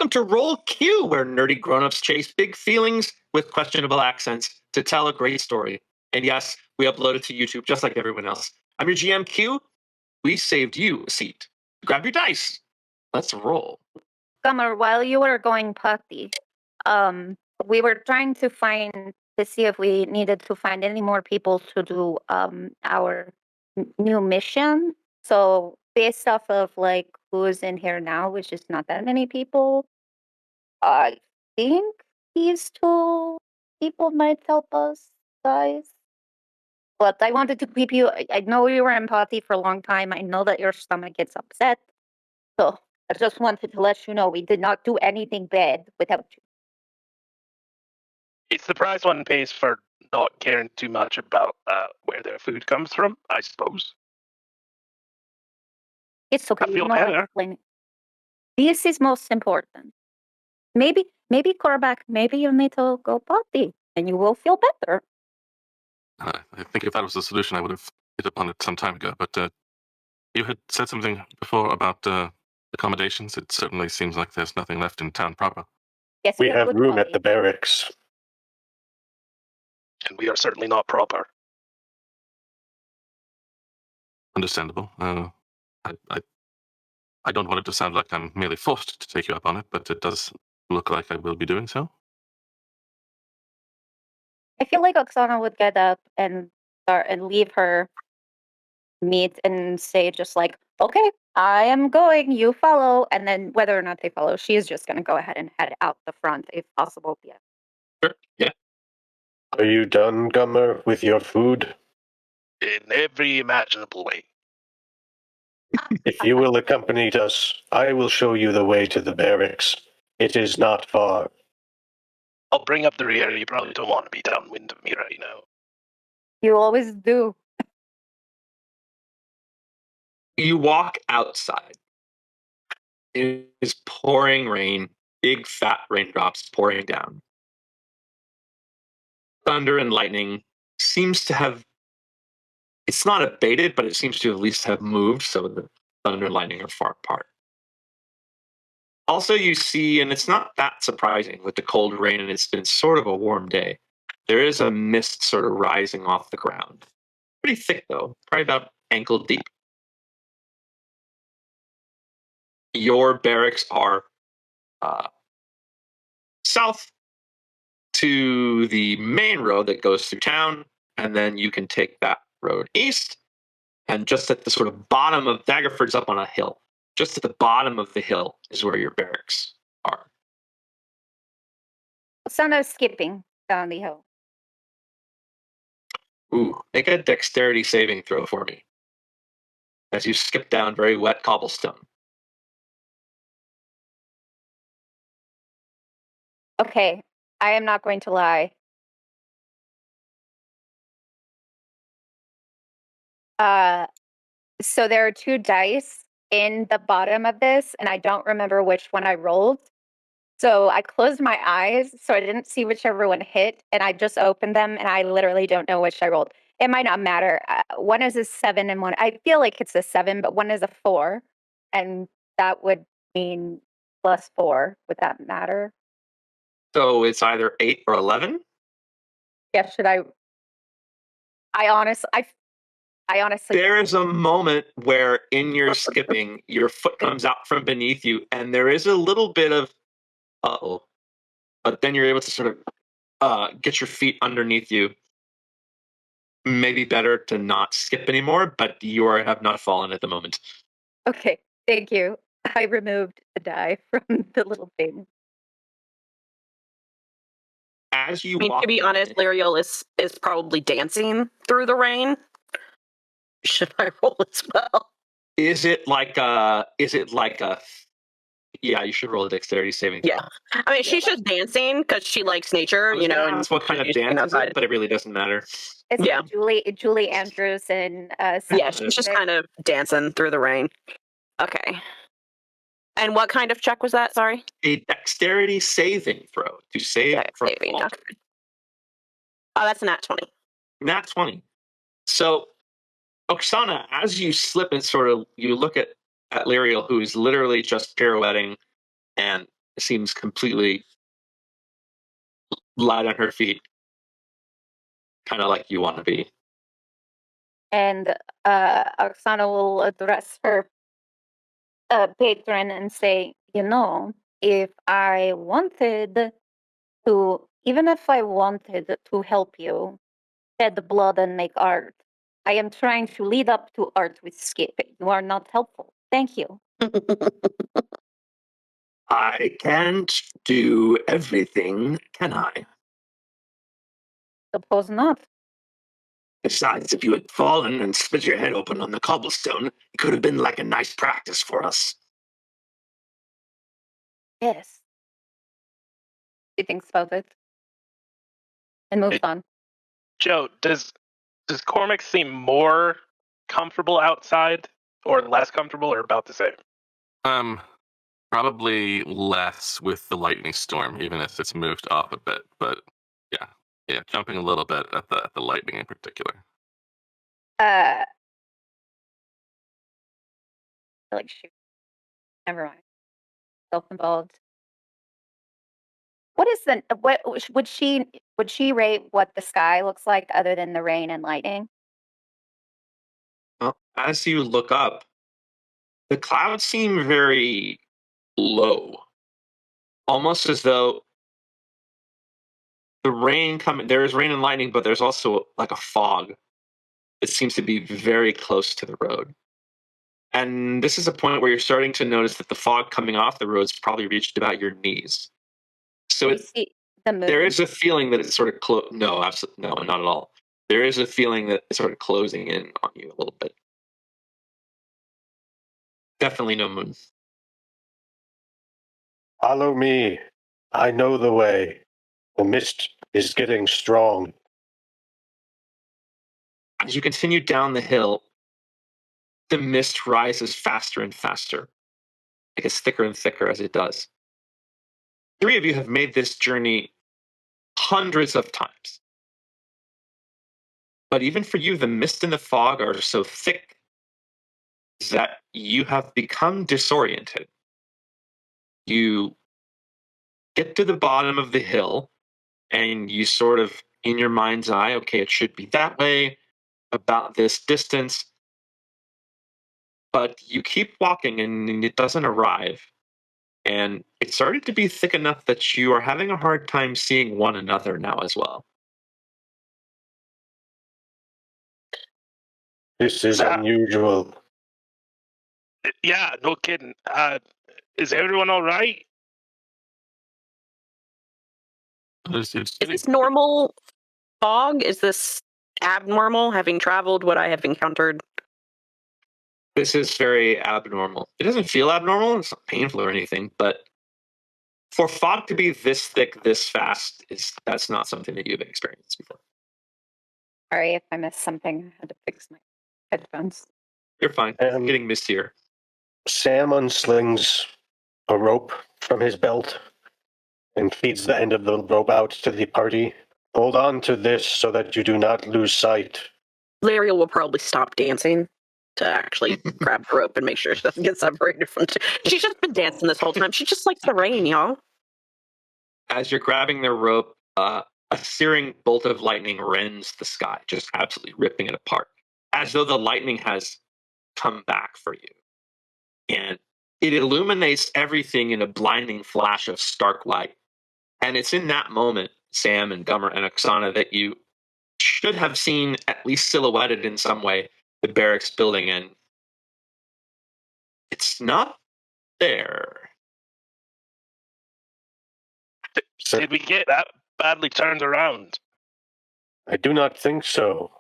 welcome to Roll Q, where nerdy grown-ups chase big feelings with questionable accents to tell a great story. And yes, we upload it to YouTube just like everyone else. I'm your GM Q. We saved you a seat. Grab your dice. Let's roll. Summer, while you were going potty, we were trying to see if we needed to find any more people to do our new mission. So based off of like who's in here now, which is not that many people, I think these two people might help us, guys. But I wanted to keep you. I know you were in potty for a long time. I know that your stomach gets upset. So I just wanted to let you know we did not do anything bad without you. It's the price one pays for not caring too much about where their food comes from, I suppose. It's okay. I feel better. This is most important. Maybe Korvac, maybe you need to go potty and you will feel better. I think if that was the solution, I would have hit upon it some time ago. But you had said something before about accommodations. It certainly seems like there's nothing left in town proper. Yes, We have room potty at the barracks. And we are certainly not proper. Understandable. I don't want it to sound like I'm merely forced to take you up on it, but it does look like I will be doing so. I feel like Oksana would get up and start and leave her meat and say just like, okay, I am going, you follow. And then whether or not they follow, she is just going to go ahead and head out the front if possible. Yeah. Sure. Yeah. Are you done, Gummer, with your food? In every imaginable way. If you will accompany us, I will show you the way to the barracks. It is not far. I'll bring up the rear. You probably don't want to be downwind of me right now. You always do. You walk outside. It is pouring rain, big fat raindrops pouring down. Thunder and lightning seems to have, it's not abated, but it seems to at least have moved, so the thunder and lightning are far apart. Also, you see, and it's not that surprising with the cold rain, and it's been sort of a warm day, there is a mist sort of rising off the ground. Pretty thick, though, probably about ankle deep. Your barracks are south to the main road that goes through town, and then you can take that road east. And just at the sort of bottom of Daggerford's up on a hill. Just at the bottom of the hill is where your barracks are. Oksana skipping down the hill. Ooh, make a dexterity saving throw for me as you skip down very wet cobblestone. Okay, I am not going to lie. So there are two dice in the bottom of this, and I don't remember which one I rolled. So I closed my eyes, so I didn't see whichever one hit, and I just opened them, and I literally don't know which I rolled. It might not matter. One is a 7 and one, I feel like it's a 7, but one is a 4, and that would mean +4. Would that matter? So it's either 8 or 11? Yeah, should I honestly There is a moment where in your skipping, your foot comes out from beneath you, and there is a little bit of, uh-oh. But then you're able to sort of get your feet underneath you. Maybe better to not skip anymore, but you have not fallen at the moment. Okay, thank you. I removed the die from the little thing. As you I mean, walk, to be honest, Liriel is probably dancing through the rain. Should I roll as well? Is it like a? Yeah, you should roll a dexterity saving throw. Yeah, I mean, she's just dancing because she likes nature, you know. That's what kind of dance is it, but it really doesn't matter. It's Yeah. Julie Andrews and Yeah, she's just kind of dancing through the rain. Okay. And what kind of check was that? Sorry. A dexterity saving throw to save from Saving. fall. Okay. Oh, that's a nat 20. Nat 20. So, Oksana, as you slip and sort of you look at Liriel, who is literally just pirouetting and seems completely light on her feet, kind of like you want to be. And Oksana will address her patron and say, you know, if I wanted to, even if I wanted to help you shed blood and make art, I am trying to lead up to art with skipping. You are not helpful. Thank you. I can't do everything, can I? Suppose not. Besides, if you had fallen and split your head open on the cobblestone, it could have been like a nice practice for us. Yes. She thinks about it and moves on. Joe, does Cormac seem more comfortable outside, or less comfortable, or about the same? Probably less with the lightning storm, even if it's moved up a bit. But yeah, jumping a little bit at the lightning in particular. Like shoot. Never mind. Self-involved. What is the what would she rate what the sky looks like other than the rain and lightning? Well, as you look up, the clouds seem very low, almost as though there is rain and lightning, but there's also like a fog that seems to be very close to the road. And this is a point where you're starting to notice that the fog coming off the road's probably reached about your knees. So You see the moon. there is a feeling that it's sort of no, absolutely no, not at all. There is a feeling that it's sort of closing in on you a little bit. Definitely no moon. Follow me. I know the way. The mist is getting strong. As you continue down the hill, the mist rises faster and faster. It gets thicker and thicker as it does. 3 of you have made this journey hundreds of times. But even for you, the mist and the fog are so thick that you have become disoriented. You get to the bottom of the hill, and you sort of, in your mind's eye, okay, it should be that way, about this distance. But you keep walking, and it doesn't arrive. And it started to be thick enough that you are having a hard time seeing one another now as well. This is unusual. Yeah, no kidding. Is everyone all right? It's Is getting- this normal fog? Is this abnormal, having traveled what I have encountered? This is very abnormal. It doesn't feel abnormal, it's not painful or anything, but for fog to be this thick, this fast, that's not something that you've experienced before. Sorry if I missed something. I had to fix my headphones. You're fine. It's getting mistier. Sam unslings a rope from his belt and feeds the end of the rope out to the party. Hold on to this so that you do not lose sight. Lariel will probably stop dancing to actually grab the rope and make sure she doesn't get separated from. She's just been dancing this whole time. She just likes the rain, y'all. As you're grabbing the rope, a searing bolt of lightning rends the sky, just absolutely ripping it apart, as though the lightning has come back for you. And it illuminates everything in a blinding flash of stark light. And it's in that moment, Sam and Gummer and Oksana, that you should have seen, at least silhouetted in some way, the barracks building, and it's not there. Did we get that badly turned around? I do not think so.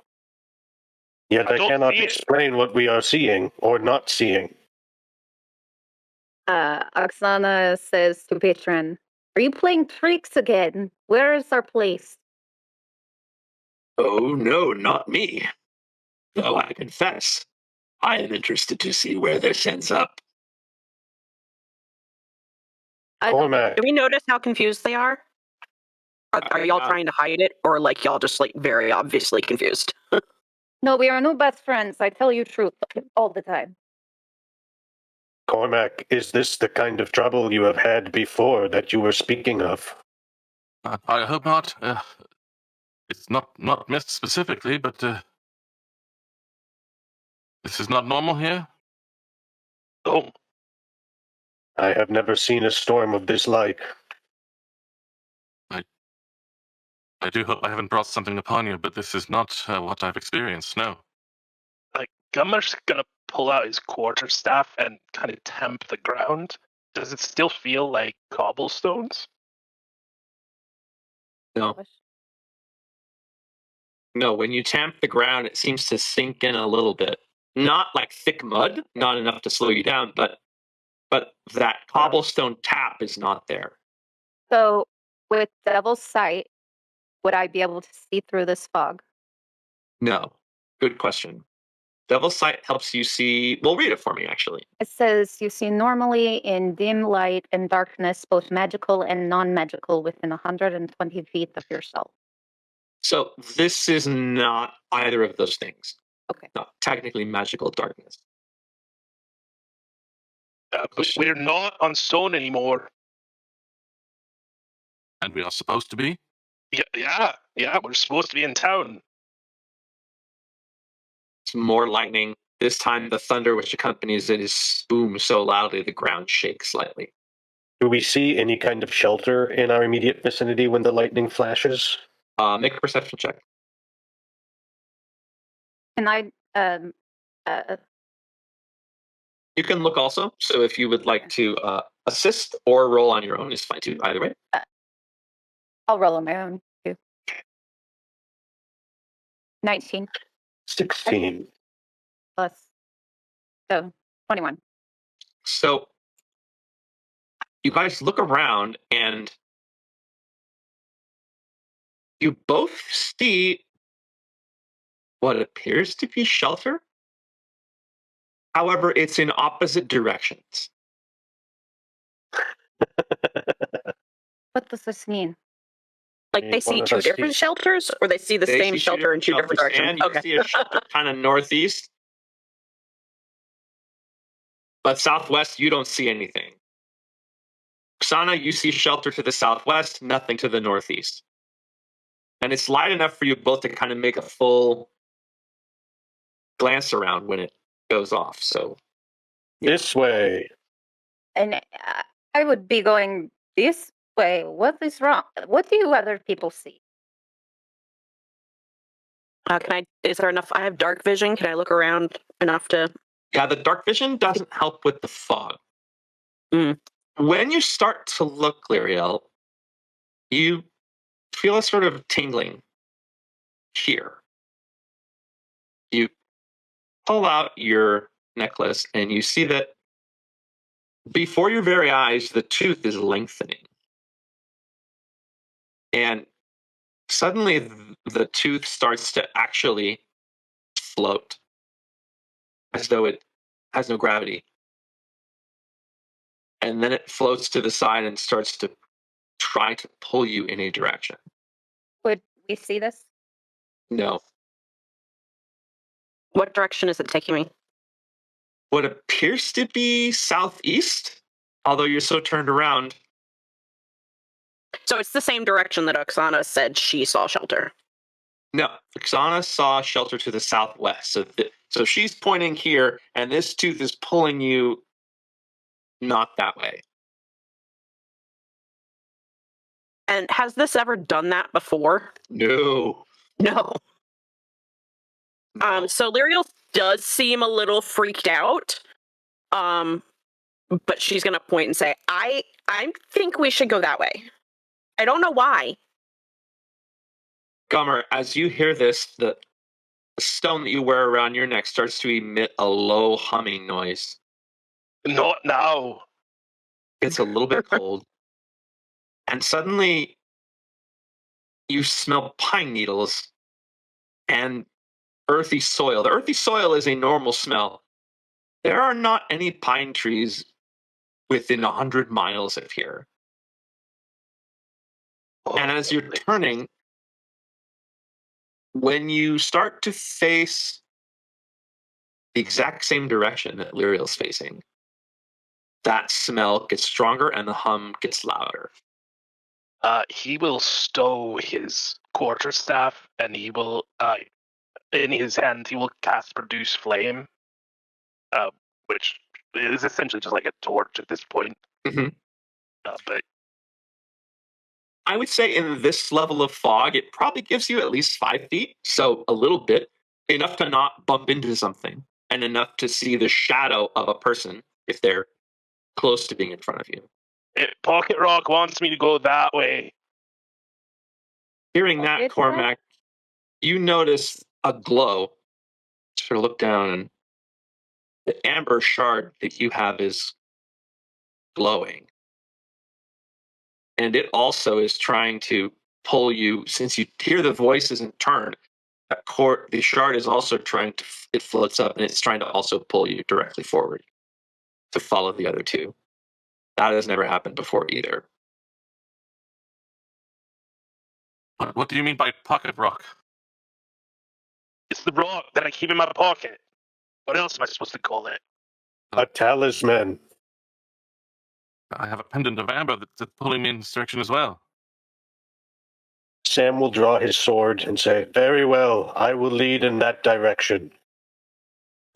Yet I I don't cannot see it. explain what we are seeing or not seeing. Oksana says to Patron, "Are you playing tricks again? Where is our place?" Oh no, not me. Though I confess, I am interested to see where this ends up. Cormac, Do we notice how confused they are? Are y'all trying to hide it, or like y'all just like very obviously confused? No, we are no best friends. I tell you truth all the time. Cormac, is this the kind of trouble you have had before that you were speaking of? I hope not. It's not missed specifically, but this is not normal here. Oh, I have never seen a storm of this like. I do hope I haven't brought something upon you, but this is not what I've experienced. No. like Gummer's gonna pull out his quarterstaff and kind of temp the ground. Does it still feel like cobblestones? No. No, when you tamp the ground, it seems to sink in a little bit. Not like thick mud, not enough to slow you down, but that cobblestone tap is not there. So, with Devil's Sight, would I be able to see through this fog? No. Good question. Devil's Sight helps you see. Well, read it for me, actually. It says you see normally in dim light and darkness, both magical and non-magical, within 120 feet of yourself. So this is not either of those things. Okay. Not technically magical darkness. But we're not on stone anymore. And we are supposed to be? Yeah, we're supposed to be in town. It's more lightning. This time, the thunder which accompanies it is boom so loudly the ground shakes slightly. Do we see any kind of shelter in our immediate vicinity when the lightning flashes? Make a perception check. And You can look also. So if you would like to assist or roll on your own, is fine too. Either way. I'll roll on my own too. 19 16. plus, so 21. So you guys look around and you both see what appears to be shelter. However, it's in opposite directions. What does this mean? Like they see One of two us different sees- shelters, or they see the They same see shelter in two different shelters, directions? and you Okay. see a shelter kind of northeast. But southwest, you don't see anything. Oksana, you see shelter to the southwest, nothing to the northeast. And it's light enough for you both to kind of make a full glance around when it goes off. So This way. And I would be going this way. What is wrong? What do you other people see? Is there enough? I have dark vision. Can I look around enough to? yeah, the dark vision doesn't help with the fog. Mm. When you start to look, Lyriel, you feel a sort of tingling here. You pull out your necklace and you see that before your very eyes, the tooth is lengthening. And suddenly the tooth starts to actually float as though it has no gravity. And then it floats to the side and starts to try to pull you in a direction. Would we see this? No. What direction is it taking me? What appears to be southeast, although you're so turned around. So it's the same direction that Oksana said she saw shelter. No, Oksana saw shelter to the southwest. So she's pointing here, and this tooth is pulling you not that way. And has this ever done that before? No. No. No. So Lyriel does seem a little freaked out. But she's gonna point and say, I think we should go that way. I don't know why. Gummer, as you hear this, the stone that you wear around your neck starts to emit a low humming noise. Not now. It's a little bit cold. And suddenly, you smell pine needles and earthy soil. The earthy soil is a normal smell. There are not any pine trees within 100 miles of here. And as you're turning, when you start to face the exact same direction that Lyriel's facing, that smell gets stronger and the hum gets louder. He will stow his quarterstaff, and he will, in his hand, he will cast Produce Flame, which is essentially just like a torch at this point. Mhm. But I would say in this level of fog, it probably gives you at least 5 feet, so a little bit, enough to not bump into something, and enough to see the shadow of a person if they're close to being in front of you. Pocket Rock wants me to go that way. Hearing that, It's Cormac, you notice a glow. Sort of look down, and the amber shard that you have is glowing. And it also is trying to pull you, since you hear the voices in turn, the shard is also trying to, it floats up and it's trying to also pull you directly forward to follow the other two. That has never happened before either. What do you mean by pocket rock? It's the rock that I keep in my pocket. What else am I supposed to call it? A talisman. I have a pendant of amber that's pulling me in this direction as well. Sam will draw his sword and say, "Very well, I will lead in that direction.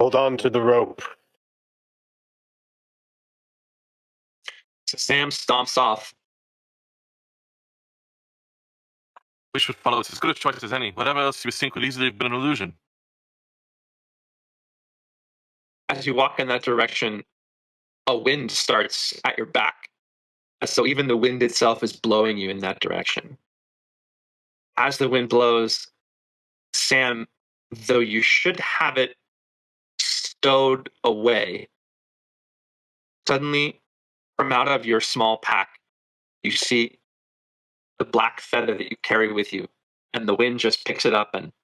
Hold on to the rope." So Sam stomps off. We should follow. It's as good a choice as any. Whatever else you think would easily have been an illusion. As you walk in that direction, a wind starts at your back. So even the wind itself is blowing you in that direction. As the wind blows, Sam, though you should have it stowed away, suddenly from out of your small pack, you see the black feather that you carry with you, and the wind just picks it up and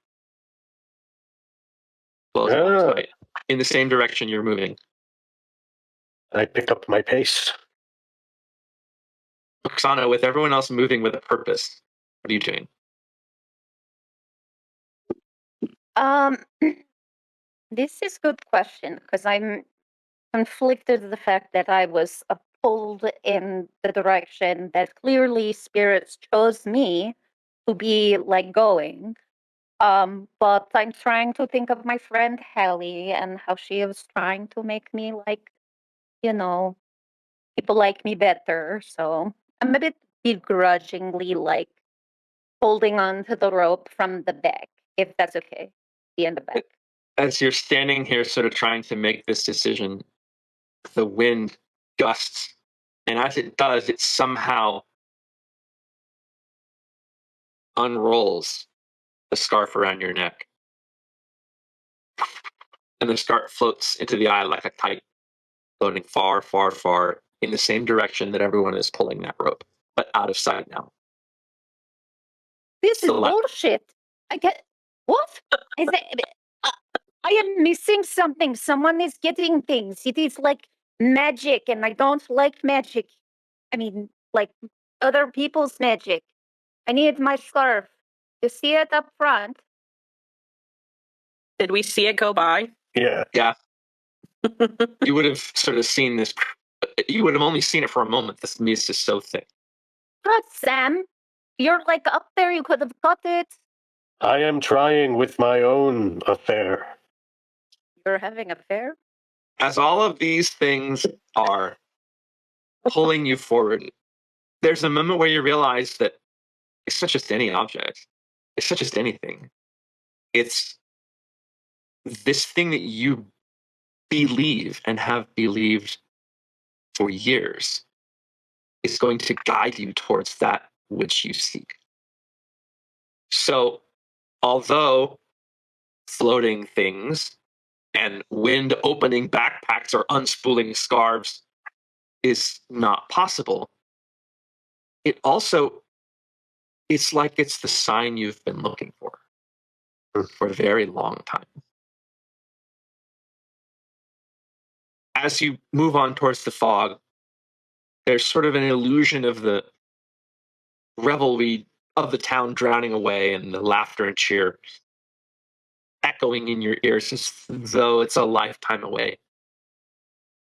blows it this way, in the same direction you're moving. I pick up my pace. Oksana, with everyone else moving with a purpose, what are you doing? This is a good question because I'm conflicted with the fact that I was pulled in the direction that clearly spirits chose me to be like going. But I'm trying to think of my friend Hallie and how she was trying to make me like, people like me better. So I'm a bit begrudgingly like holding on to the rope from the back, if that's okay. Be in the back. As you're standing here sort of trying to make this decision, the wind gusts, and as it does, it somehow unrolls the scarf around your neck. And the scarf floats into the eye like a kite, floating far, far, far in the same direction that everyone is pulling that rope, but out of sight now. This is So what? bullshit. I get what? Is it, I am missing something. Someone is getting things. It is like magic, and I don't like magic. I mean, like other people's magic. I need my scarf. You see it up front. Did we see it go by? Yeah. You would have sort of seen this. You would have only seen it for a moment. This mist is so thick. God, Sam, you're like up there. You could have got it. I am trying with my own affair. You're having a fair? As all of these things are pulling you forward, there's a moment where you realize that it's not just any object. It's not just anything. It's this thing that you believe and have believed for years is going to guide you towards that which you seek. So, although floating things and wind opening backpacks or unspooling scarves is not possible, it's like it's the sign you've been looking for a very long time. As you move on towards the fog, there's sort of an illusion of the revelry of the town drowning away and the laughter and cheer echoing in your ears as though it's a lifetime away.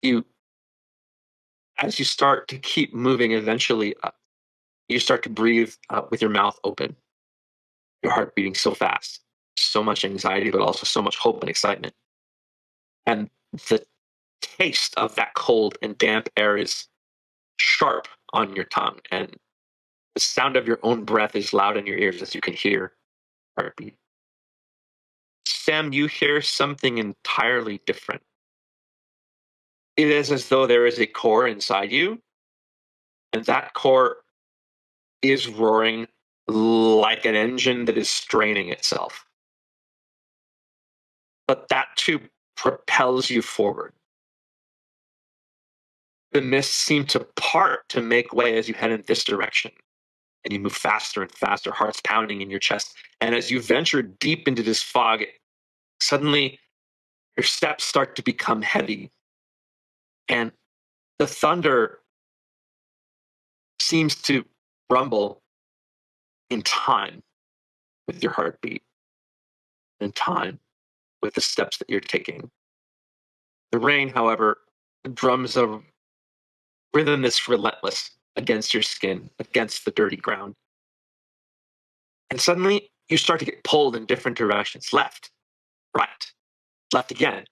You as you start to keep moving, eventually you start to breathe with your mouth open, your heart beating so fast, so much anxiety, but also so much hope and excitement. And the taste of that cold and damp air is sharp on your tongue, and the sound of your own breath is loud in your ears as you can hear heartbeat. Sam, you hear something entirely different. It is as though there is a core inside you, and that core is roaring like an engine that is straining itself. But that too propels you forward. The mists seem to part to make way as you head in this direction. And you move faster and faster, hearts pounding in your chest. And as you venture deep into this fog, suddenly your steps start to become heavy. And the thunder seems to rumble in time with your heartbeat, in time with the steps that you're taking. The rain, however, drums a rhythm that's relentless against your skin, against the dirty ground. And suddenly you start to get pulled in different directions, left, right, left again.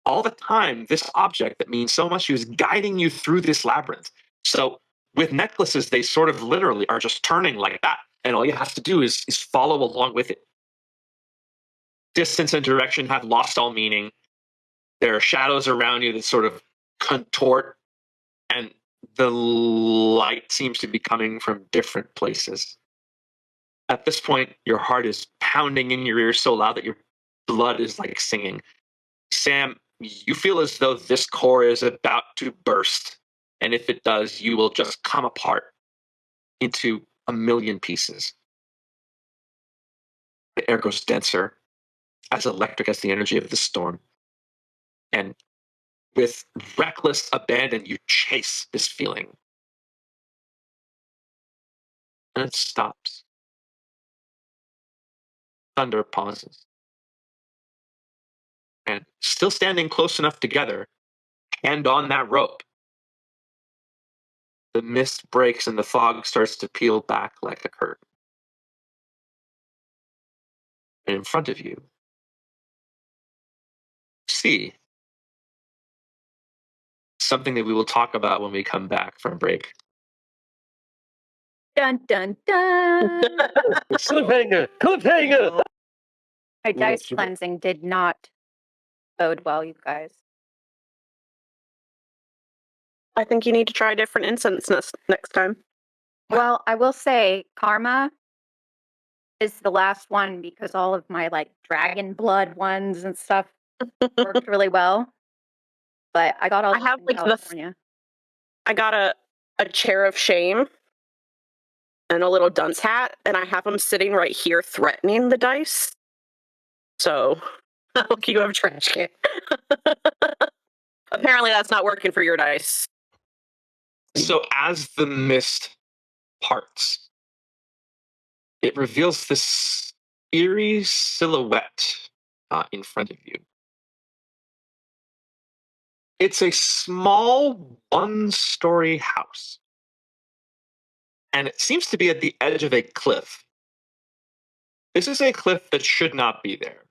All the time, this object that means so much to you is guiding you through this labyrinth. So with necklaces, they sort of literally are just turning like that. And all you have to do is follow along with it. Distance and direction have lost all meaning. There are shadows around you that sort of contort, and the light seems to be coming from different places. At this point, your heart is pounding in your ears so loud that your blood is like singing. Sam, you feel as though this core is about to burst. And if it does, you will just come apart into a million pieces. The air grows denser, as electric as the energy of the storm. And with reckless abandon, you chase this feeling. And it stops. Thunder pauses. And still standing close enough together, hand on that rope, the mist breaks and the fog starts to peel back like a curtain. And in front of you, see something that we will talk about when we come back from break. Dun dun dun. Cliffhanger! Cliffhanger! My dice cleansing did not bode well, you guys. I think you need to try different incense next time. Well, I will say karma is the last one because all of my like dragon blood ones and stuff worked really well. But I got all I have, in like, California. I got a chair of shame and a little dunce hat, and I have them sitting right here threatening the dice. So, look, you have a trash can. Apparently, that's not working for your dice. So as the mist parts, it reveals this eerie silhouette in front of you. It's a small one-story house. And it seems to be at the edge of a cliff. This is a cliff that should not be there.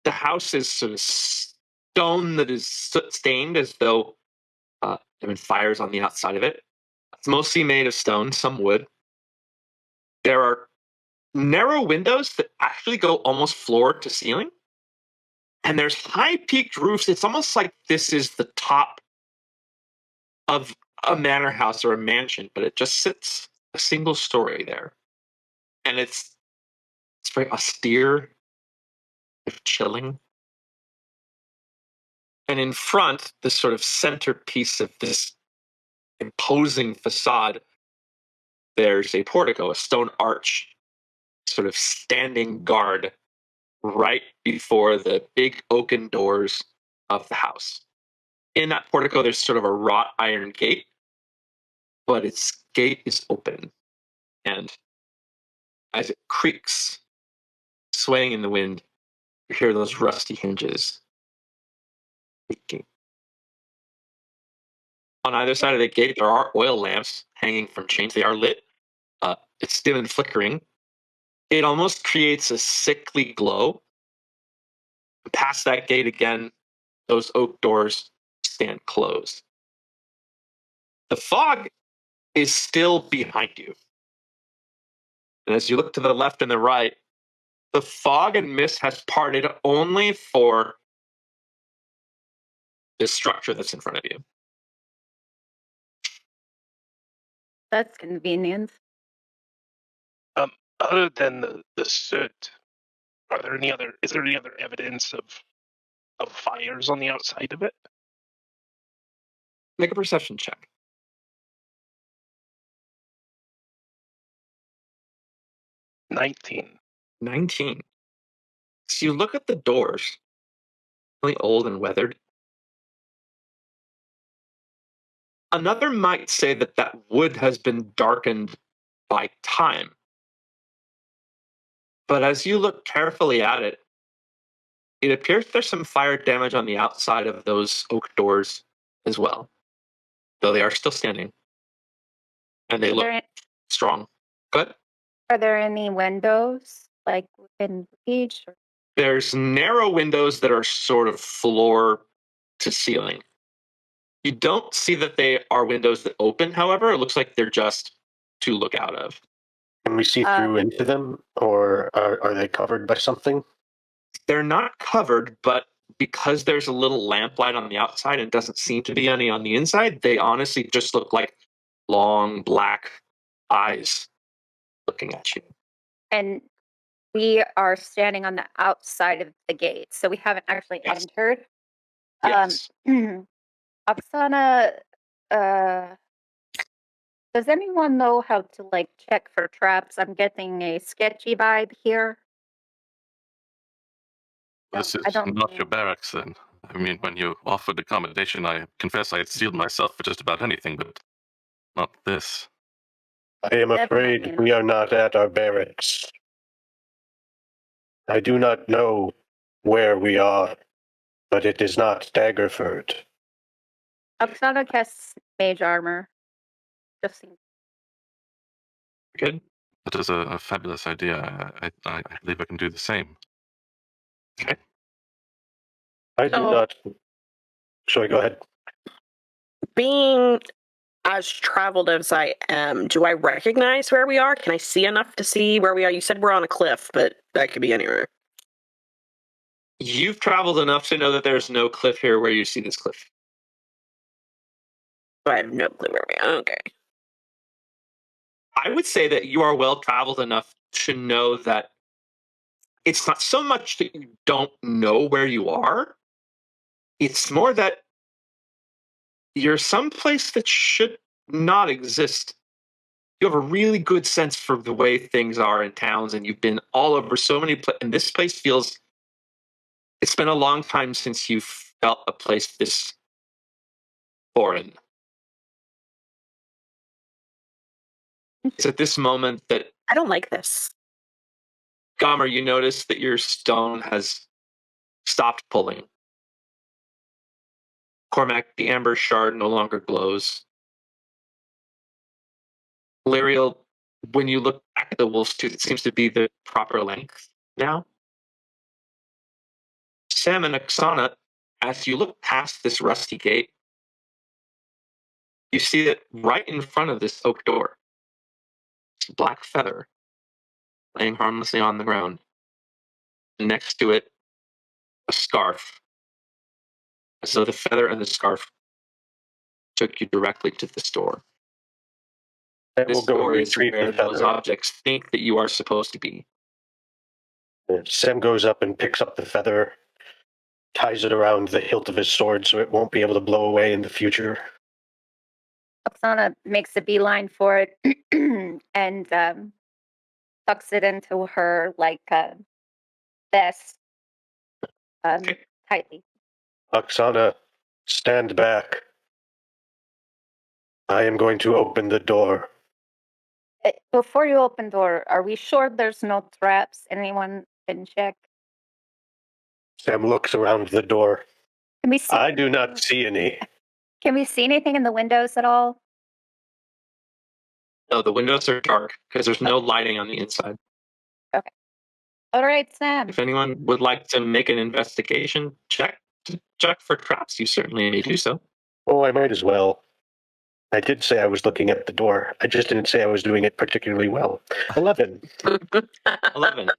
The house is sort of stone that is stained as though there have been fires on the outside of it. It's mostly made of stone, some wood. There are narrow windows that actually go almost floor to ceiling. And there's high peaked roofs. It's almost like this is the top of a manor house or a mansion, but it just sits a single story there. And it's very austere, if chilling. And in front, this sort of centerpiece of this imposing facade, there's a portico, a stone arch, sort of standing guard right before the big oaken doors of the house. In that portico, there's sort of a wrought iron gate, but its gate is open. And as it creaks, swaying in the wind, you hear those rusty hinges creaking. On either side of the gate, there are oil lamps hanging from chains. They are lit. It's dim and flickering. It almost creates a sickly glow. Past that gate again, those oak doors stand closed. The fog is still behind you. And as you look to the left and the right, the fog and mist has parted only for this structure that's in front of you. That's convenient. Other than the soot, is there any other evidence of fires on the outside of it? Make a perception check. 19. 19. So you look at the doors, really old and weathered. Another might say that wood has been darkened by time. But as you look carefully at it, it appears there's some fire damage on the outside of those oak doors as well, though they are still standing. And they look strong. Good. Are there any windows, like within each? There's narrow windows that are sort of floor to ceiling. You don't see that they are windows that open, however. It looks like they're just to look out of. Can we see through into them, or are they covered by something? They're not covered, but because there's a little lamplight on the outside and doesn't seem to be any on the inside, they honestly just look like long black eyes looking at you. And we are standing on the outside of the gate, so we haven't actually entered. Yes. Oksana, does anyone know how to like check for traps? I'm getting a sketchy vibe here. This is I don't not know. your barracks, then. I mean, when you offered accommodation, I confess I had sealed myself for just about anything, but not this. I am afraid Definitely we are not at our barracks. I do not know where we are, but it is not Daggerford. Oksana casts mage armor. Just in Good. That is a fabulous idea. I believe I can do the same. I do not. Sorry, go ahead. Being as traveled as I am, do I recognize where we are? Can I see enough to see where we are? You said we're on a cliff, but that could be anywhere. You've traveled enough to know that there's no cliff here where you see this cliff. I have no clue where we are. Okay. I would say that you are well traveled enough to know that it's not so much that you don't know where you are. It's more that you're someplace that should not exist. You have a really good sense for the way things are in towns, and you've been all over so many places. And this place feels, it's been a long time since you've felt a place this foreign. It's at this moment that, I don't like this. Gomer, you notice that your stone has stopped pulling. Cormac, the amber shard no longer glows. Liriel, when you look back at the wolf's tooth, it seems to be the proper length now. Sam and Oksana, as you look past this rusty gate, you see that right in front of this oak door, it's a black feather laying harmlessly on the ground. And next to it, a scarf. As though the feather and the scarf took you directly to this door. And This we'll go door is retrieve where the those feather. objects think that you are supposed to be. Sam goes up and picks up the feather, ties it around the hilt of his sword so it won't be able to blow away in the future. Oksana makes a beeline for it and tucks it into her like vest Okay. tightly. Oksana, stand back. I am going to open the door. Before you open door, are we sure there's no traps? Anyone can check? Sam looks around the door. Can we see? I do not see any. Can we see anything in the windows at all? No, the windows are dark because there's no lighting on the inside. All right, Sam. If anyone would like to make an investigation check to check for traps, you certainly may do so. Oh, I might as well. I did say I was looking at the door. I just didn't say I was doing it particularly well. 11. 11.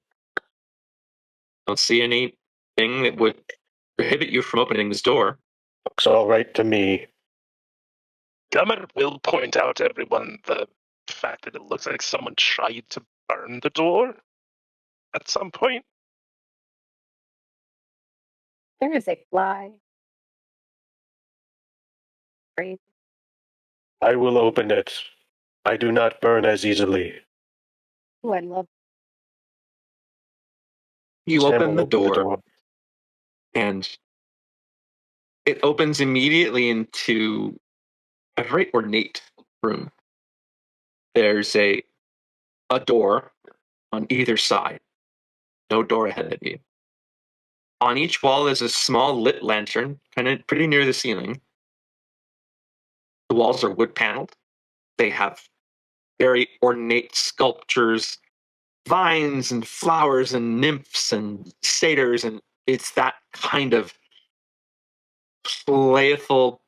Don't see anything that would prohibit you from opening this door. Looks all right to me. Gummer will point out to everyone the fact that it looks like someone tried to burn the door at some point. There is a fly. Crazy. I will open it. I do not burn as easily. Ooh, I love. You Sam open will the door, and it opens immediately into a very ornate room. There's a door on either side, no door ahead of you. On each wall is a small lit lantern, kind of pretty near the ceiling. The walls are wood paneled. They have very ornate sculptures, vines and flowers and nymphs and satyrs, and it's that kind of playful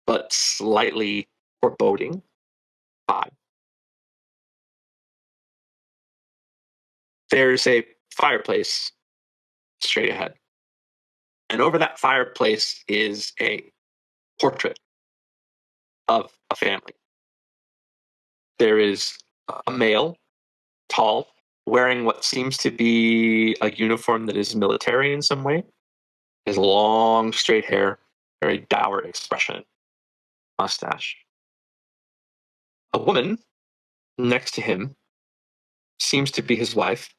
but slightly foreboding vibe. There's a fireplace straight ahead. And over that fireplace is a portrait of a family. There is a male, tall, wearing what seems to be a uniform that is military in some way. His long, straight hair, very dour expression, mustache. A woman next to him seems to be his wife.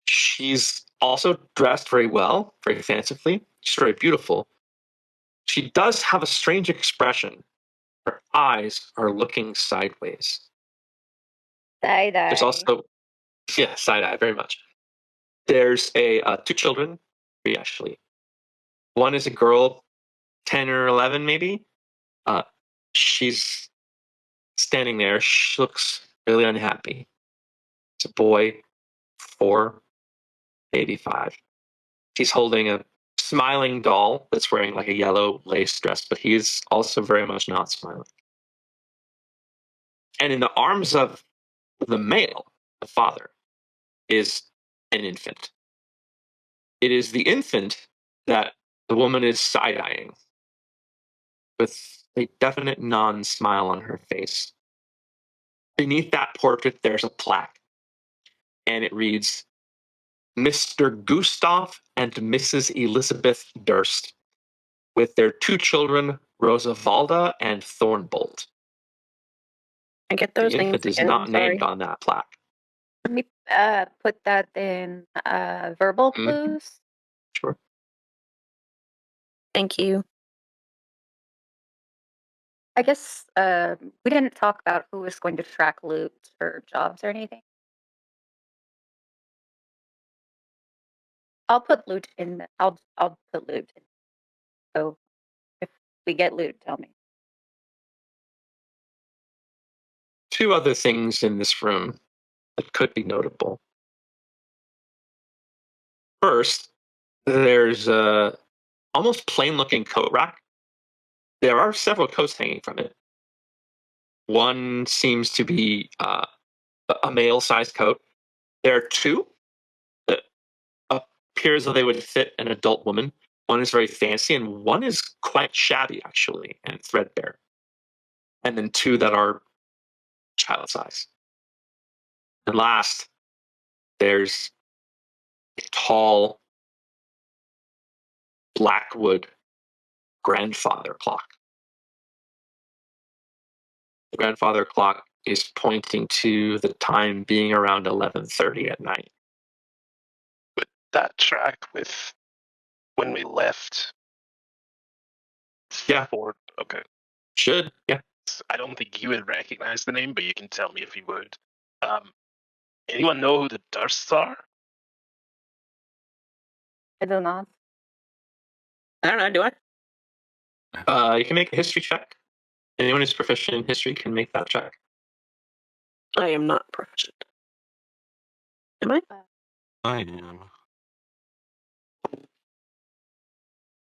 She's also dressed very well, very fancifully. She's very beautiful. She does have a strange expression. Her eyes are looking sideways. Side-eye. There's also, yeah, side eye, very much. There's a two children, three actually. One is a girl, 10 or 11 maybe. She's standing there. She looks really unhappy. It's a boy, 4, maybe 5. He's holding a smiling doll that's wearing like a yellow lace dress, but he's also very much not smiling. And in the arms of the male, the father, is an infant. It is the infant that the woman is side-eyeing with a definite non-smile on her face. Beneath that portrait, there's a plaque, and it reads, Mr. Gustav and Mrs. Elizabeth Durst, with their 2 children, Rosavalda and Thornbolt. I get The those names infant is again. not Sorry. named on that plaque. Let me put that in verbal Mhm. clues. Sure. Thank you. I guess we didn't talk about who was going to track loot or jobs or anything. I'll put loot in. I'll put loot in. So if we get loot, tell me. 2 other things in this room that could be notable. First, there's a almost plain-looking coat rack. There are several coats hanging from it. One seems to be a male-sized coat. There are 2 that appear as though they would fit an adult woman. One is very fancy, and one is quite shabby, actually, and threadbare. And then 2 that are child size. And last, there's a tall Blackwood grandfather clock. The grandfather clock is pointing to the time being around 11:30 at night. Would that track with when we left? Yeah. Fort? Okay. Should, yeah. I don't think you would recognize the name, but you can tell me if you would. Anyone know who the Dursts are? I do not. I don't know. Do I? You can make a history check Anyone who's proficient in history can make that check. I am not proficient. Am I? I am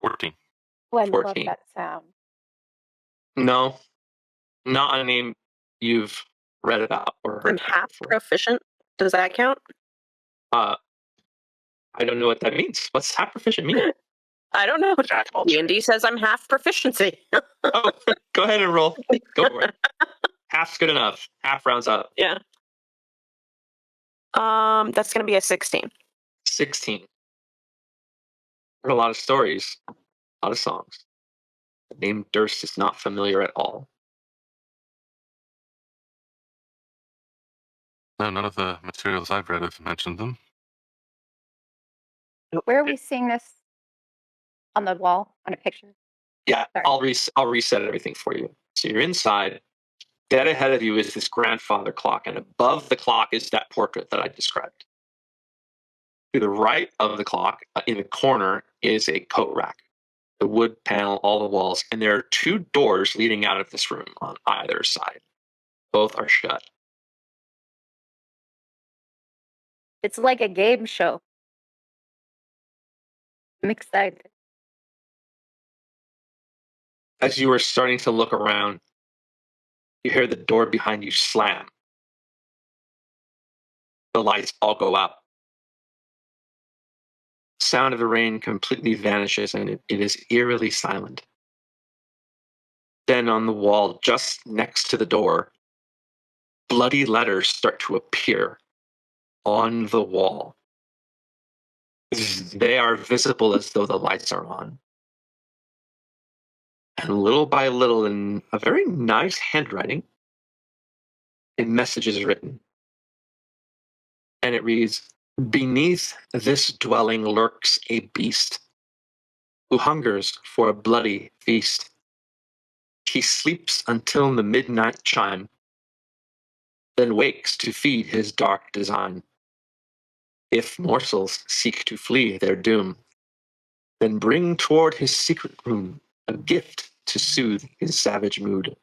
14. Oh, I love 14. that sound. No, not a name you've read about or heard I'm about half before. proficient. Does that count? I don't know what that means. What's half proficient mean? I don't know. Jack of all D&D trades. says I'm half proficiency. Oh, go ahead and roll. Go for it. Half's good enough. Half rounds up. Yeah. That's gonna be a 16. 16. Heard a lot of stories, a lot of songs. The name Durst is not familiar at all. No, none of the materials I've read have mentioned them. Where are we seeing this? On the wall, on a picture? Yeah, Sorry. I'll reset everything for you. So you're inside. Dead ahead of you is this grandfather clock, and above the clock is that portrait that I described. To the right of the clock, in the corner, is a coat rack. The wood panel, all the walls, and there are two doors leading out of this room on either side. Both are shut. It's like a game show. I'm excited. As you are starting to look around, you hear the door behind you slam. The lights all go out. The sound of the rain completely vanishes, and it is eerily silent. Then on the wall just next to the door, bloody letters start to appear on the wall. They are visible as though the lights are on. And little by little, in a very nice handwriting, a message is written. And it reads, "Beneath this dwelling lurks a beast who hungers for a bloody feast. He sleeps until the midnight chime, then wakes to feed his dark design. If morsels seek to flee their doom, then bring toward his secret room a gift to soothe his savage mood.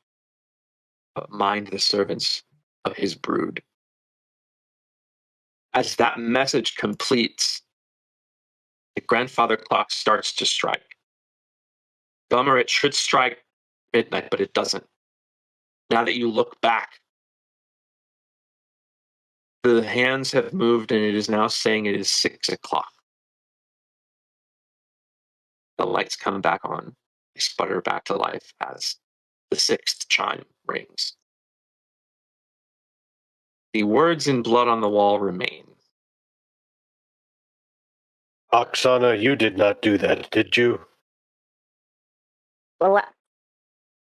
But mind the servants of his brood." As that message completes, the grandfather clock starts to strike. Bummer, it should strike midnight, but it doesn't. Now that you look back, the hands have moved and it is now saying it is 6 o'clock. The lights come back on. They sputter back to life as the 6th chime rings. The words in blood on the wall remain. Oksana, you did not do that, did you? Well,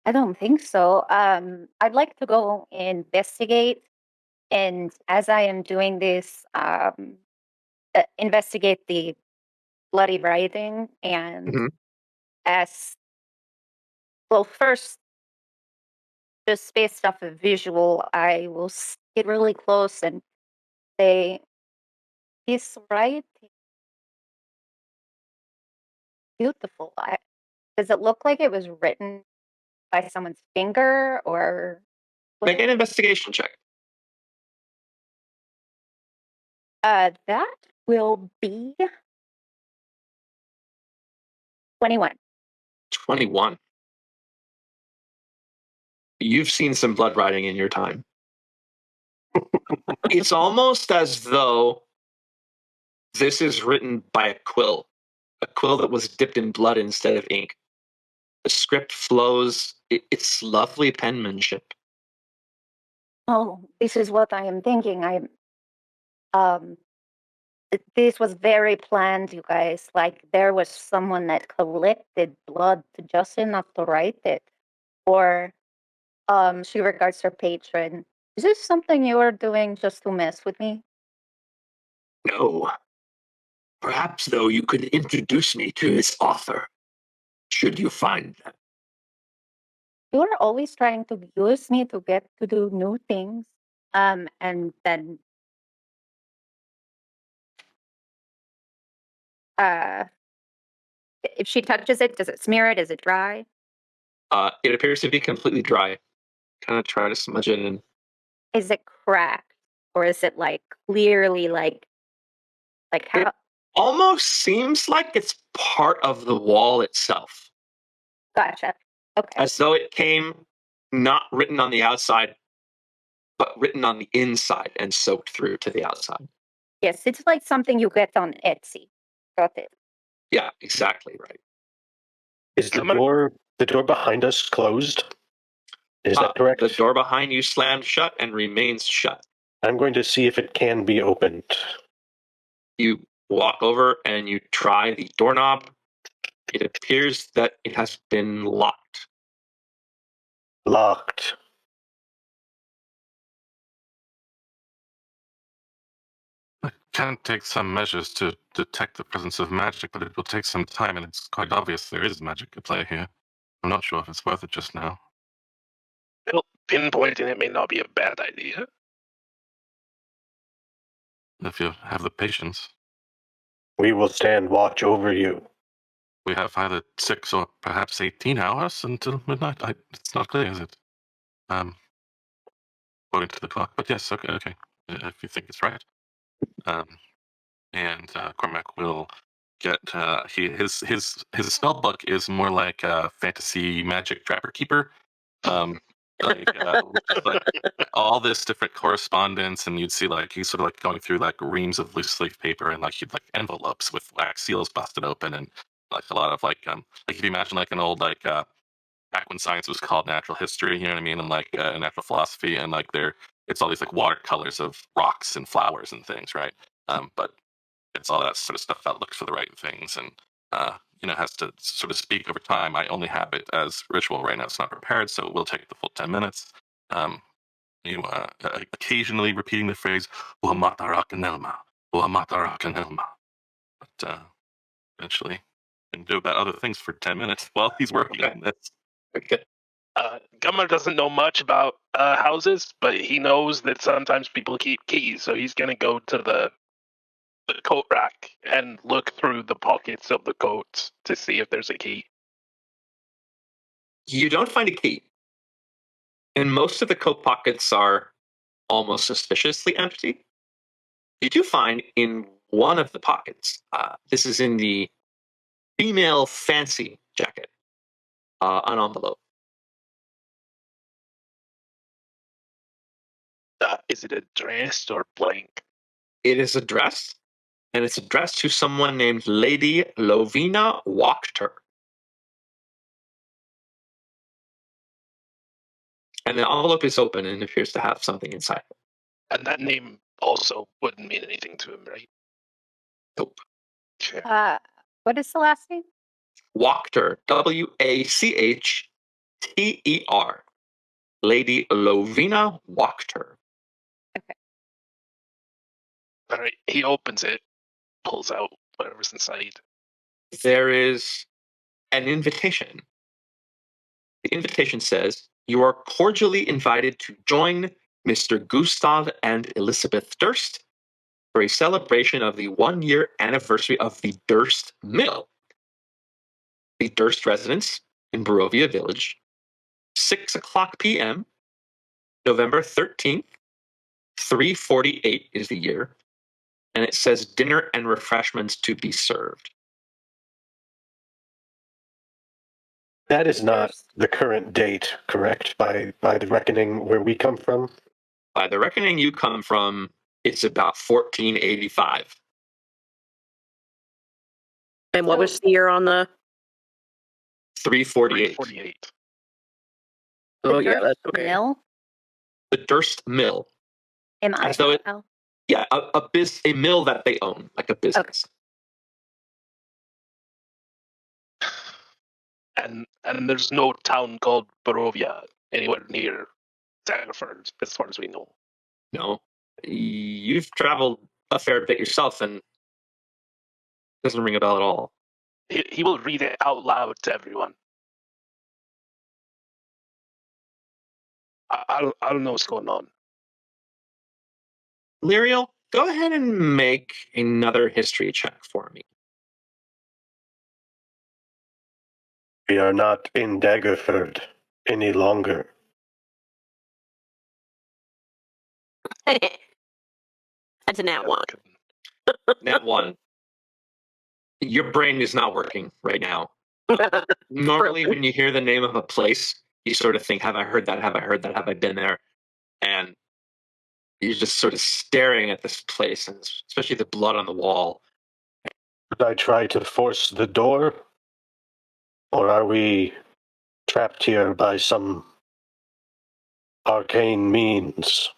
I don't think so. I'd like to go investigate, and as I am doing this, investigate the bloody writing and Mhm. as well. First, just based off of visual, I will get really close and say, "He's right. Beautiful." Does it look like it was written by someone's finger or? Make an investigation check. That will be 21. 21. You've seen some blood writing in your time. It's almost as though this is written by a quill that was dipped in blood instead of ink. The script flows, it's lovely penmanship. Oh, this is what I am thinking. Um, this was very planned, you guys. Like there was someone that collected blood to just enough to write it. Or she regards her patron. Is this something you are doing just to mess with me? No. Perhaps, though, you could introduce me to its author, should you find them. You are always trying to use me to get to do new things. And then if she touches it, does it smear it? Is it dry? It appears to be completely dry. Kind of try to smudge it in. Is it cracked, or is it like clearly like how? Almost seems like it's part of the wall itself, Gotcha. Okay. as though it came not written on the outside, but written on the inside and soaked through to the outside. Yes, it's like something you get on Etsy. Got it. Yeah, exactly right. Is the Come on. door behind us closed? Is that correct? The door behind you slammed shut and remains shut. I'm going to see if it can be opened. You walk over and you try the doorknob. It appears that it has been locked. Locked. I can take some measures to detect the presence of magic, but it will take some time, and it's quite obvious there is magic at play here. I'm not sure if it's worth it just now. Well, pinpointing it may not be a bad idea. If you have the patience. We will stand watch over you. We have either 6 or perhaps 18 hours until midnight. It's not clear, is it? According to the clock. But yes, okay. If you think it's right. And Cormac will get his spell book is more like a fantasy magic trapper keeper. Like all this different correspondence, and you'd see like he's sort of like going through like reams of loose leaf paper and like he'd like envelopes with wax seals busted open, and like a lot of like if you imagine like an old like back when science was called natural history, you know what I mean, and like natural philosophy, and like it's all these like watercolors of rocks and flowers and things, right? But it's all that sort of stuff that looks for the right things and has to sort of speak over time. I only have it as ritual right now. It's not prepared, so it will take the full 10 minutes. Occasionally repeating the phrase "Uamatarakanelma, Uamatarakanelma," but eventually you can do about other things for 10 minutes while he's working on this. Okay. Gummer doesn't know much about houses, but he knows that sometimes people keep keys, so he's going to go to the coat rack and look through the pockets of the coats to see if there's a key. You don't find a key. And most of the coat pockets are almost suspiciously empty. You do find in one of the pockets, this is in the female fancy jacket, an envelope. Is it addressed or blank? It is addressed, and it's addressed to someone named Lady Lovina Wachter. And the envelope is open and appears to have something inside. And that name also wouldn't mean anything to him, right? Nope. Okay. What is the last name? Wachter, Wachter. Lady Lovina Wachter. All right. He opens it, pulls out whatever's inside. There is an invitation. The invitation says, "You are cordially invited to join Mr. Gustav and Elizabeth Durst for a celebration of the 1-year anniversary of the Durst Mill. The Durst residence in Barovia Village, 6:00 p.m., November 13th, 348 is the year, and it says dinner and refreshments to be served." That is not the current date, correct? By the reckoning where we come from? By the reckoning you come from, it's about 1485. And what was the year on the? 348. 48. Oh, The yeah, Durst that's okay. Mill? The Durst Mill. As though it- M-I-L-L. Yeah, a mill that they own, like a business. And there's no town called Barovia anywhere near Zangerford, as far as we know. No, you've traveled a fair bit yourself, and it doesn't ring a bell at all. He will read it out loud to everyone. I don't know what's going on. Lyriel, go ahead and make another history check for me. We are not in Daggerford any longer. That's a nat one. Net one. Your brain is not working right now. Normally, when you hear the name of a place, you sort of think, have I heard that? Have I heard that? Have I been there? And you're just sort of staring at this place, and especially the blood on the wall. Should I try to force the door? Or are we trapped here by some arcane means?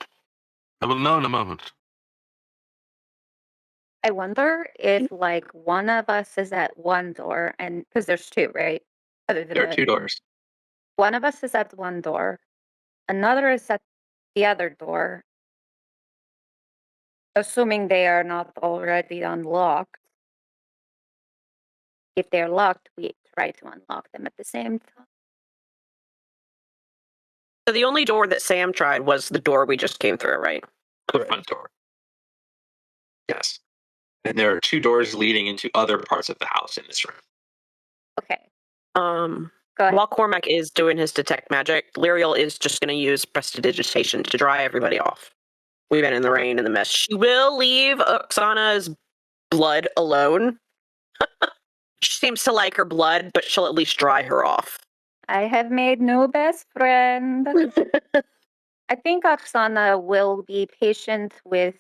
I will know in a moment. I wonder if like one of us is at one door, and because there's two, right? Other than There are two doors. one of us is at one door, another is at the other door, assuming they are not already unlocked. If they're locked, we try to unlock them at the same time. So the only door that Sam tried was the door we just came through, right? The front door. Yes. And there are two doors leading into other parts of the house in this room. Okay, Um, go ahead. while Cormac is doing his detect magic, Lyriel is just going to use prestidigitation to dry everybody off. We've been in the rain and the mist. She will leave Oksana's blood alone. She seems to like her blood, but she'll at least dry her off. I have made new best friend. I think Oksana will be patient with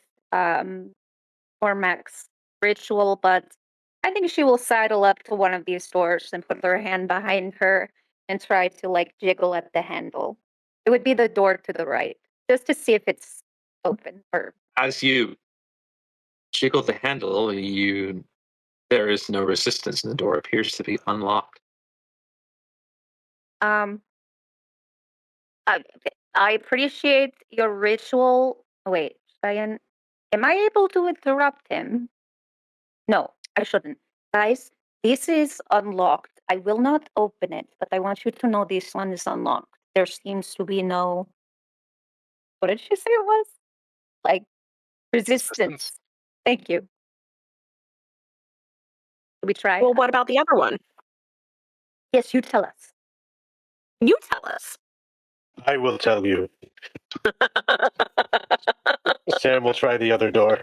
Cormac's ritual, but I think she will sidle up to one of these doors and put her hand behind her and try to like jiggle at the handle. It would be the door to the right, just to see if it's open or As you jiggle the handle, there is no resistance, and the door appears to be unlocked. I appreciate your ritual. Wait, Cheyenne, am I able to interrupt him? No, I shouldn't. Guys, this is unlocked. I will not open it, but I want you to know this one is unlocked. There seems to be no. What did she say it was? Like resistance. Thank you. Should we try? Well, what about the other one? Yes, you tell us. You tell us. I will tell you. Sam will try the other door.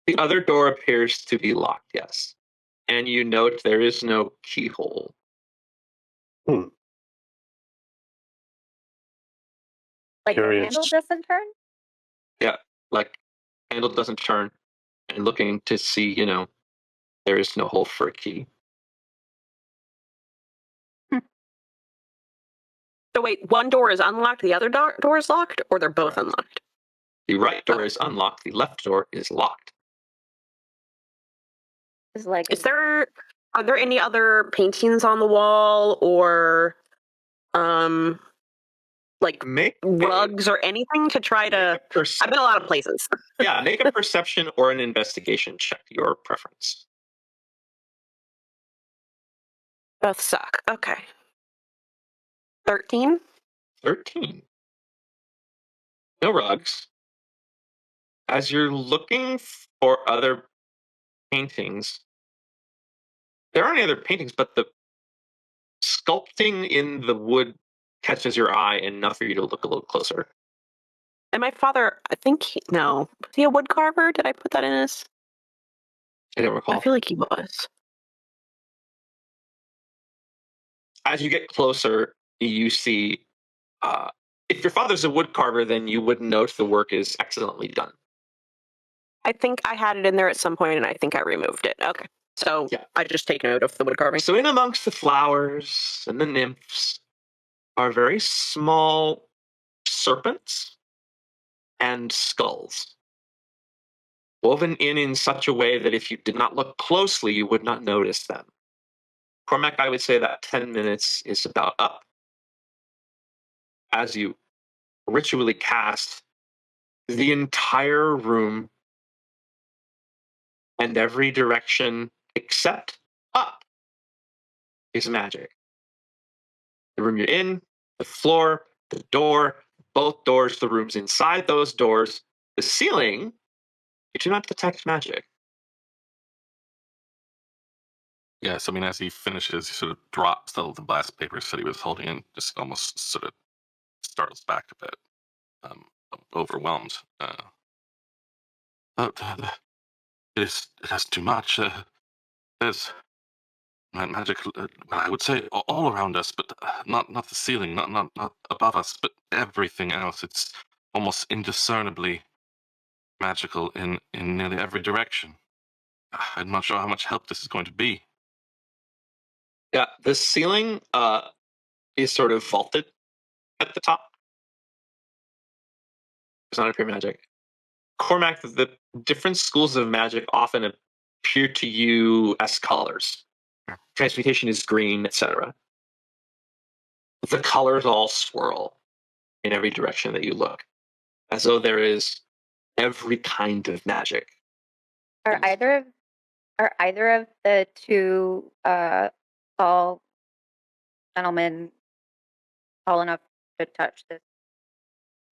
The other door appears to be locked, yes. And you note there is no keyhole. Like the Curious. handle doesn't turn? Like, handle doesn't turn. And looking to see, there is no hole for a key. So wait, one door is unlocked, the other door is locked, or they're both Correct. unlocked? The right door is unlocked. The left door is locked. It's like Are there any other paintings on the wall or like Make rugs or anything to try to I've been a lot of places. Yeah, make a perception or an investigation check, your preference. Both suck. Okay. 13? 13. No rugs. As you're looking for other paintings, there aren't any other paintings, but the sculpting in the wood catches your eye enough for you to look a little closer. And my father, I think no. Was he a wood carver? Did I put that in his? I don't recall. I feel like he was. As you get closer, you see, if your father's a wood carver, then you would note the work is excellently done. I think I had it in there at some point and I think I removed it. Okay. So Yeah. I just take note of the wood carving. So in amongst the flowers and the nymphs are very small serpents and skulls, woven in such a way that if you did not look closely, you would not notice them. Cormac, I would say that 10 minutes is about up. As you ritually cast, the entire room and every direction except up is magic. The room you're in, the floor, the door, both doors, the rooms inside those doors, the ceiling, you do not detect magic. Yes, I mean, as he finishes, he sort of drops the blast papers that he was holding and just almost sort of startles back a bit, um, overwhelmed. But, it is too much. There's magic, I would say, all around us, but not the ceiling, not above us, but everything else. It's almost indiscernibly magical in nearly every direction. I'm not sure how much help this is going to be. Yeah, the ceiling is sort of vaulted at the top. It's not a pure magic. Cormac, the different schools of magic often appear to you as colors. Transmutation is green, etc. The colors all swirl in every direction that you look, as though there is every kind of magic. Are either of the two tall gentlemen tall enough to touch this?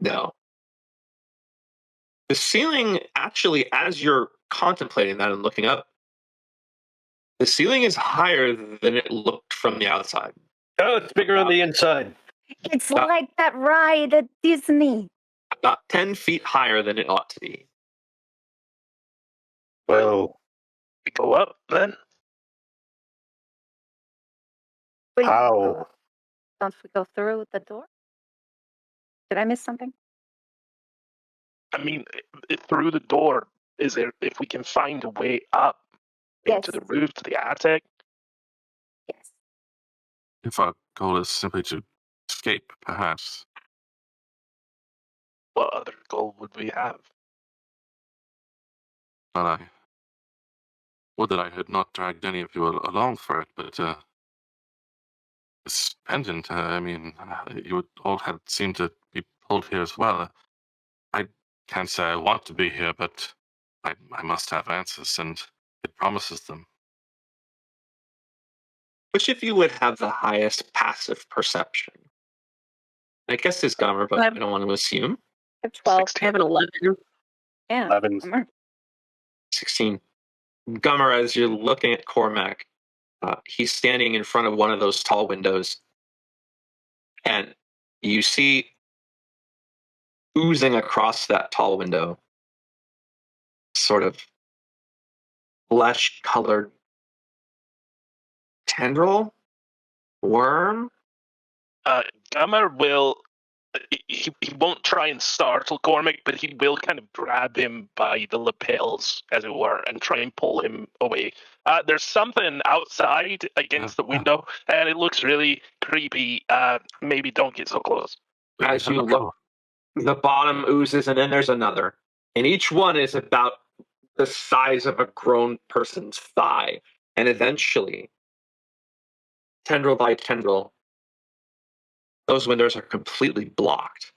No. The ceiling, actually, as you're contemplating that and looking up, the ceiling is higher than it looked from the outside. Oh, it's bigger on the inside. It's like that ride at Disney. About 10 feet higher than it ought to be. Well, We go up then. Wait, how? don't we go through the door? Did I miss something? I mean, through the door, is there, if we can find a way up into the Yes. roof to the attic? Yes. If our goal is simply to escape, perhaps. What other goal would we have? But I would that I had not dragged any of you along for it, but this pendant, I mean, you would all had seemed to be pulled here as well. I can't say I want to be here, but I must have answers, and it promises them. Which of you would have the highest passive perception? I guess it's Gummer, but I don't want to assume. I have 12. I have an 11. Yeah. 11. Summer. 16. Gummer, as you're looking at Cormac, he's standing in front of one of those tall windows, and you see oozing across that tall window sort of flesh-colored tendril, worm. Gummer will. He won't try and startle Cormac, but he will kind of grab him by the lapels, as it were, and try and pull him away. There's something outside against the window, and it looks really creepy. Maybe don't get so close. As you look, the bottom oozes, and then there's another. And each one is about the size of a grown person's thigh. And eventually, tendril by tendril, those windows are completely blocked.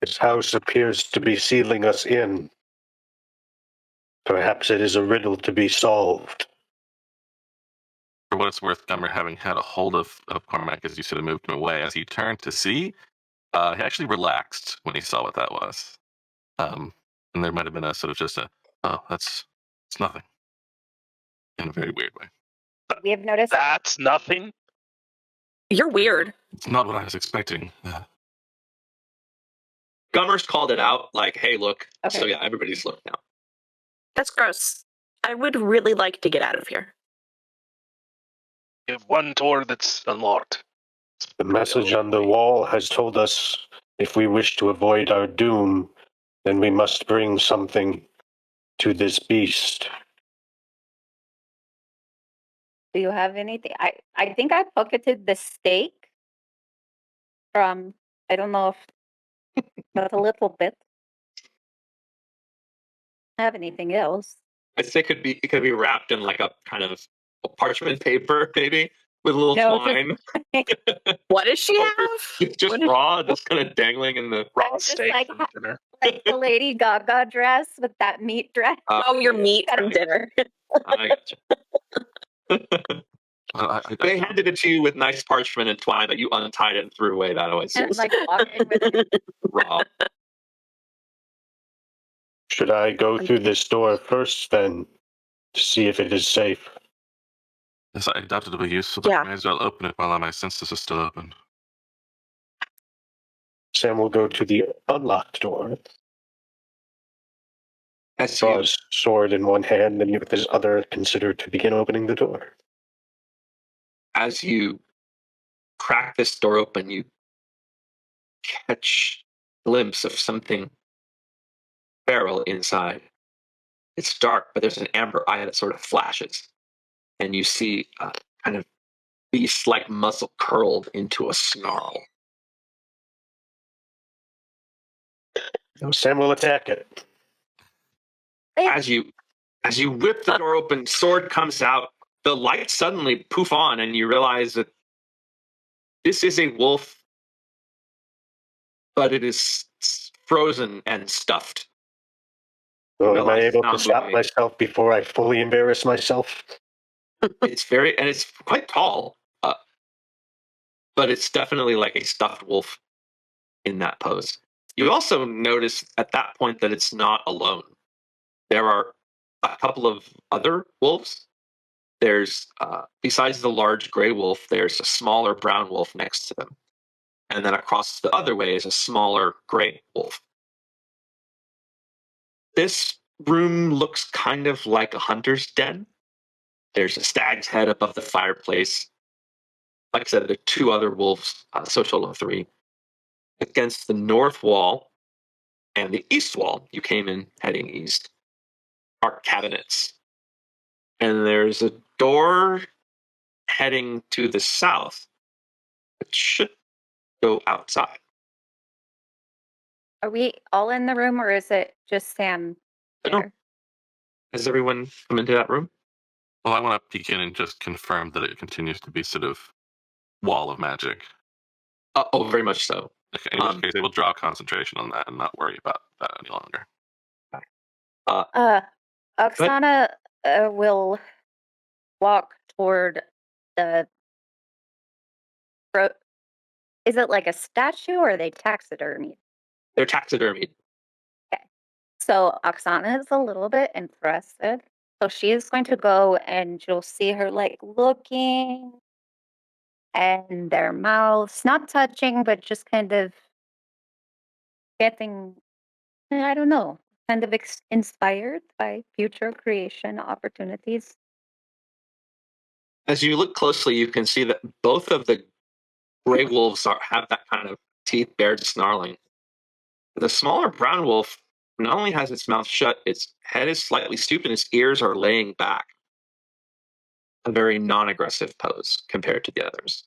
This house appears to be sealing us in. Perhaps it is a riddle to be solved. For what it's worth, Gummer, having had a hold of Cormac as you sort of moved him away, as he turned to see, he actually relaxed when he saw what that was. And there might have been a sort of just it's nothing. In a very weird way. We have noticed. That's nothing. You're weird. It's not what I was expecting. Gummer's called it out, like, hey, look. Okay. So yeah, everybody's looked now. That's gross. I would really like to get out of here. We have one door that's unlocked. The message on the wall has told us if we wish to avoid our doom, then we must bring something to this beast. Do you have anything? I think I pocketed the steak from, I don't know if that's a little bit. Have anything else? I'd say it could be wrapped in like a kind of a parchment paper, maybe, with a little No, twine. What does she have? It's just What is- raw, just kind of dangling in the. Raw was just steak like, for dinner. Like the Lady Gaga dress with that meat dress. Oh, your meat from dinner. I gotcha. They I handed it to you with nice parchment and twine, but you untied it and threw away. That always And feels like walking with it. raw. Should I go through this door first, then, to see if it is safe? Yes, I doubt it'll be useful, but Yeah. I may as well open it while my senses are still open. Sam will go to the unlocked door, As draw you, his sword in one hand, and with his other consider to begin opening the door. as you crack this door open, you catch a glimpse of something feral inside. It's dark, but there's an amber eye that sort of flashes, and you see a kind of beast-like muzzle curled into a snarl. Sam will attack it. As you whip the door open, sword comes out. The lights suddenly poof on, and you realize that this is a wolf, but it is frozen and stuffed. Well, am I Realize it's able to not stop moving. myself before I fully embarrass myself? It's quite tall, but it's definitely like a stuffed wolf in that pose. You also notice at that point that it's not alone. There are a couple of other wolves. There's, besides the large gray wolf, there's a smaller brown wolf next to them. And then across the other way is a smaller gray wolf. This room looks kind of like a hunter's den. There's a stag's head above the fireplace. Like I said, there are two other wolves, so a total of three. Against the north wall and the east wall, you came in heading east, are cabinets. And there's a door heading to the south, which should go outside. Are we all in the room or is it just Sam No. there? Has everyone come into that room? Well, I want to peek in and just confirm that it continues to be sort of wall of magic. Oh, very much so. Okay, in which case, they will draw concentration on that and not worry about that any longer. Oksana will walk toward the. Is it like a statue or are they taxidermy? They're taxidermied. So Oksana is a little bit interested. So she is going to go and you'll see her like looking and their mouths not touching, but just kind of getting, I don't know, kind of inspired by future creation opportunities. As you look closely, you can see that both of the gray wolves have that kind of teeth bared snarling. The smaller brown wolf not only has its mouth shut, its head is slightly stooped and its ears are laying back. A very non-aggressive pose compared to the others.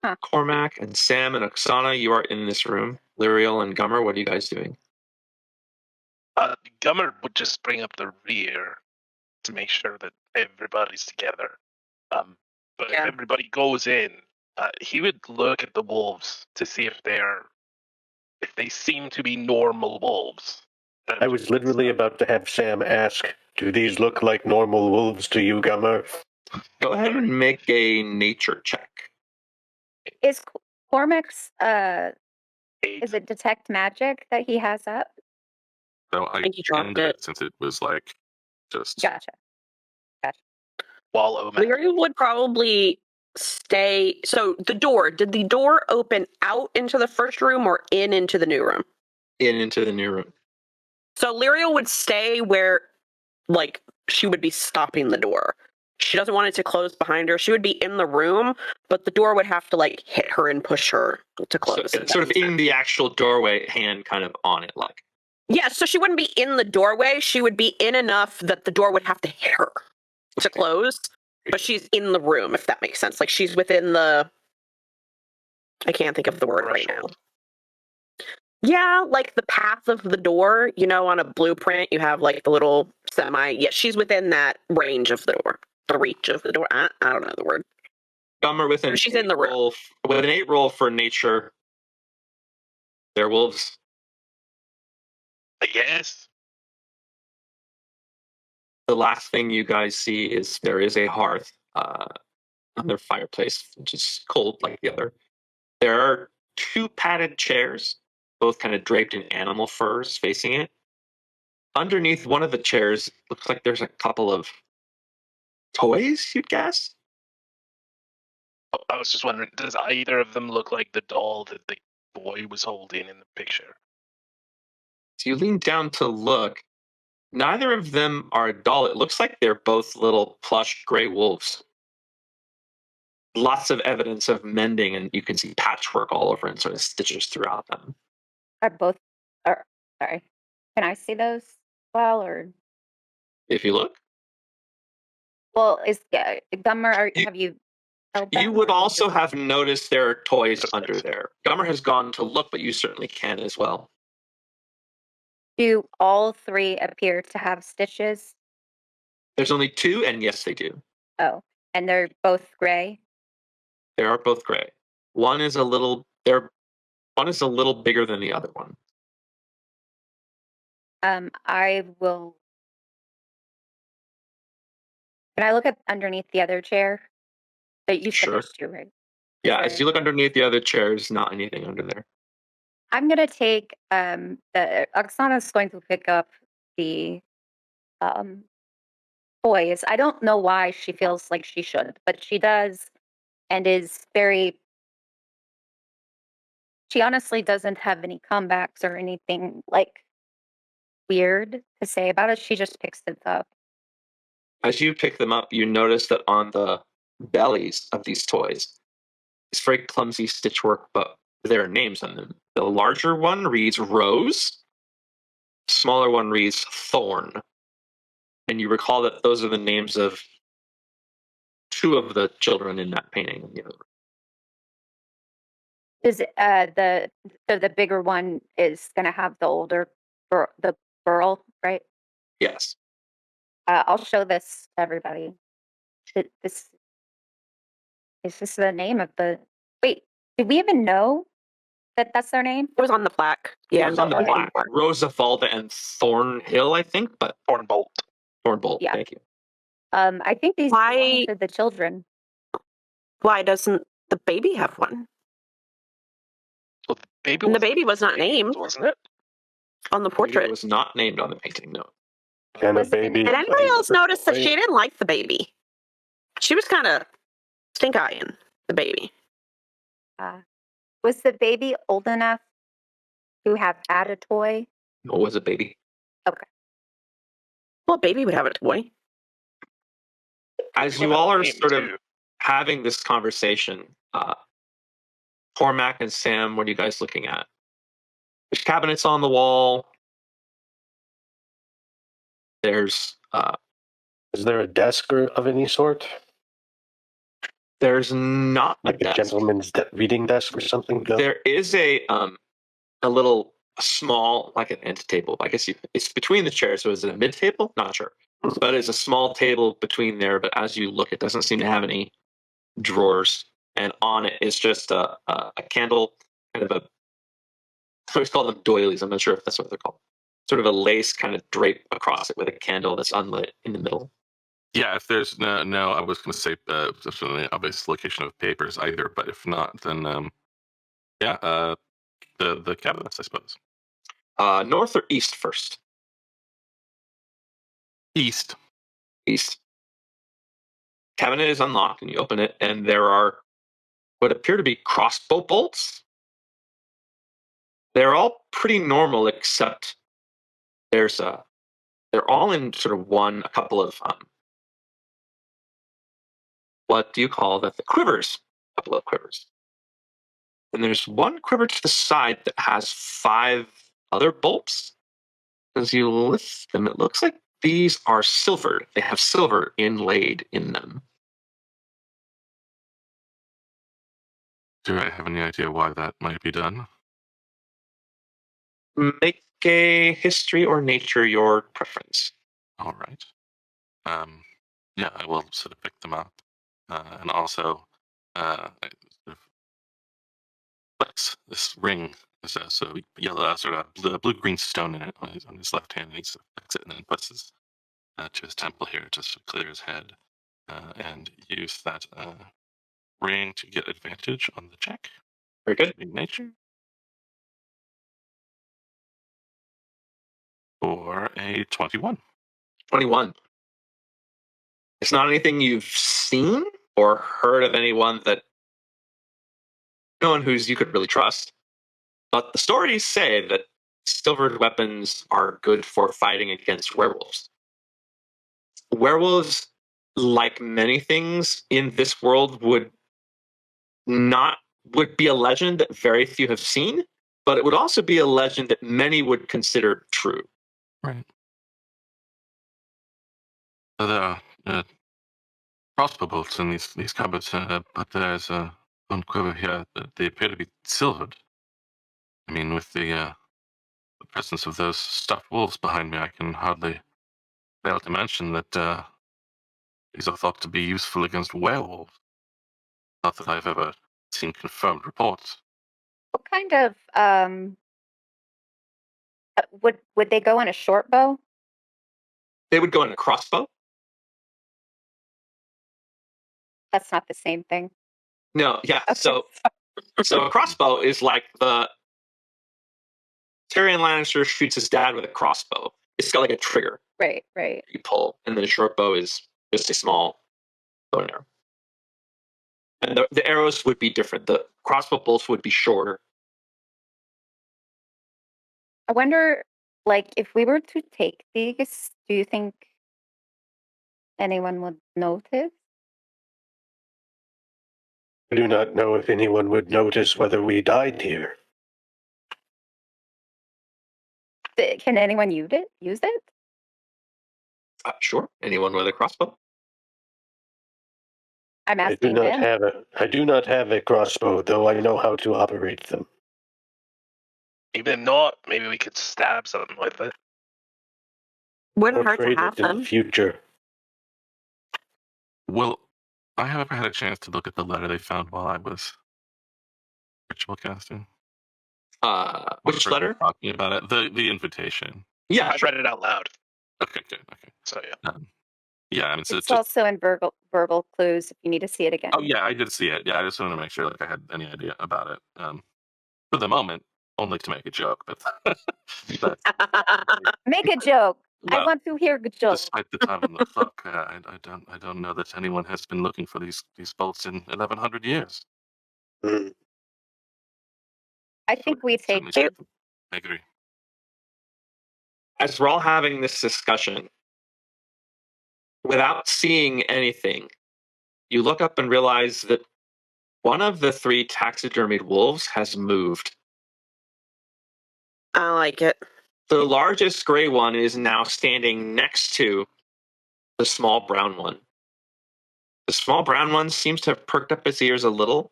Huh. Cormac and Sam and Oksana, you are in this room. Lyriel and Gummer, what are you guys doing? Gummer would just bring up the rear to make sure that everybody's together. But Yeah. if everybody goes in, he would look at the wolves to see if they seem to be normal wolves. I was literally about to have Sam ask, do these look like normal wolves to you, Gummer? Go ahead and make a nature check. Is Cormac's, Eight. is it detect magic that he has up? So I think he dropped ended it. it since it was like just. Gotcha. Wallow magic. Lyria would probably stay. So the door, did the door open out into the first room or into the new room? Into the new room. So Lyria would stay where, like, she would be stopping the door. She doesn't want it to close behind her. She would be in the room, but the door would have to, like, hit her and push her to So close. it's sort of in the actual doorway, hand kind of on it, like. Yeah, so she wouldn't be in the doorway. She would be in enough that the door would have to hit her to close, but she's in the room, if that makes sense. Like, she's within the... I can't think of the word right now. Yeah, like the path of the door, you know, on a blueprint, you have like the little semi. Yeah, she's within that range of the door. The reach of the door. I don't know the word. Gummer with an She's in the room. roll, with an 8 roll for nature. They're wolves. Yes. The last thing you guys see is there is a hearth on their fireplace, which is cold like the other. There are 2 padded chairs, both kind of draped in animal furs facing it. Underneath one of the chairs, looks like there's a couple of toys, you'd guess? I was just wondering, does either of them look like the doll that the boy was holding in the picture? So you lean down to look. Neither of them are a doll. It looks like they're both little plush gray wolves. Lots of evidence of mending, and you can see patchwork all over and sort of stitches throughout them. Are both? Are sorry? Can I see those? Well, or If you look, well, is Gummer? You- Have you? held you them, would or you also just- have noticed there are toys Just under missed. there. Gummer has gone to look, but you certainly can as well. Do all three appear to have stitches? There's only two, and yes, they do. Oh, and they're both gray. They are both gray. One is a little bigger than the other one. I will. Can I look at underneath the other chair? That you said Sure. there's two, right? Is Yeah, as there- you look underneath the other chairs, not anything under there. I'm gonna take the Oksana's going to pick up the um toys. I don't know why she feels like she should, but she does, and is very. She honestly doesn't have any comebacks or anything like weird to say about it. She just picks it up. As you pick them up, you notice that on the bellies of these toys, it's very clumsy stitchwork, but there are names on them. The larger one reads Rose, smaller one reads Thorn. And you recall that those are the names of two of the children in that painting. Is the bigger one is gonna have the older the girl, right? Yes. I'll show this to everybody. This is this the name of the. Wait, did we even know that that's their name? It was on the plaque. Yeah, Yeah, it was on the okay. plaque. Rosavalda and Thornhill, I think, but Thornbolt. Thornbolt. Yeah. Thank you. I think these belong Why- to the children. Why doesn't the baby have one? Well, the baby And the was baby was not named wasn't it? on the It portrait. was not named on the painting, no. And a Listen, baby. Did anybody else notice that Wait. she didn't like the baby? She was kind of stink-eyeing the baby. Was the baby old enough to have had a toy? No, it was a baby. Well, a baby would have a toy. As Well, you all are name sort of too. having this conversation, Cormac and Sam, what are you guys looking at? There's cabinets on the wall. There's Is there a desk or of any sort? there's not a Like a desk. gentleman's reading desk or something? No? There is a little small, like an end table. I guess it's between the chairs. So is it a mid table? Not sure. But it's a small table between there. But as you look, it doesn't seem to have any drawers. And on it is just a candle, kind of a. I always call them doilies. I'm not sure if that's what they're called. Sort of a lace kind of drape across it with a candle that's unlit in the middle. Yeah, if there's no, I was going to say there's an obvious location of papers either, but if not, then the cabinets, I suppose. North or east first? East. East. Cabinet is unlocked, and you open it, and there are what appear to be crossbow bolts. They're all pretty normal, except they're all in sort of a couple of what do you call that? The quivers, a couple of quivers. And there's one quiver to the side that has 5 other bolts. As you lift them, it looks like these are silvered. They have silver inlaid in them. Do I have any idea why that might be done? Make a history or nature your preference. All right. Yeah, I will sort of pick them up, and also I sort of flex this ring. So yellow, sort of blue-green stone in it on his left hand, and he sort of flicks it and then puts his to his temple here to sort of clear his head, and use that ring to get advantage on the check. Very good. In nature. Or a 21. 21. It's not anything you've seen or heard of anyone no one who's you could really trust. But the stories say that silvered weapons are good for fighting against werewolves. Werewolves, like many things in this world, would be a legend that very few have seen, but it would also be a legend that many would consider true. Right. There are crossbow bolts in these cupboards, but there's one quiver here. They appear to be silvered. I mean, with the presence of those stuffed wolves behind me, I can hardly fail to mention that these are thought to be useful against werewolves. Not that I've ever seen confirmed reports. What kind of would they go on a short bow? They would go in a crossbow. That's not the same thing. No, yeah. Okay. So a crossbow is like the Tyrion Lannister shoots his dad with a crossbow. It's got like a trigger Right. you pull, and then a short bow is just a small bow and arrow. And the arrows would be different. The crossbow bolts would be shorter. I wonder, like, if we were to take these, do you think anyone would notice? I do not know if anyone would notice whether we died here. Can anyone use it? Sure. Anyone with a crossbow? I'm I asking them. I do not have a crossbow, though I know how to operate them. Even not, maybe we could stab something with it. Wouldn't Or hurt to trade have it in the them. future. Well, I have ever had a chance to look at the letter they found while I was ritual casting. Which Or letter? Talking about it, the invitation. Yeah, I read it out loud. Okay, good. Okay. So yeah. Yeah, I mean, so It's just. also in verbal clues if you need to see it again. Oh yeah, I did see it. Yeah, I just wanted to make sure like I had any idea about it. For the moment, only to make a joke, but but Make a joke. I well, want to hear a joke. despite the time on the clock, I don't know that anyone has been looking for these bolts in 1100 years. Mm. I think we take Certainly I agree. as we're all having this discussion, without seeing anything, you look up and realize that one of the 3 taxidermied wolves has moved. I like it. The largest gray one is now standing next to the small brown one. The small brown one seems to have perked up his ears a little.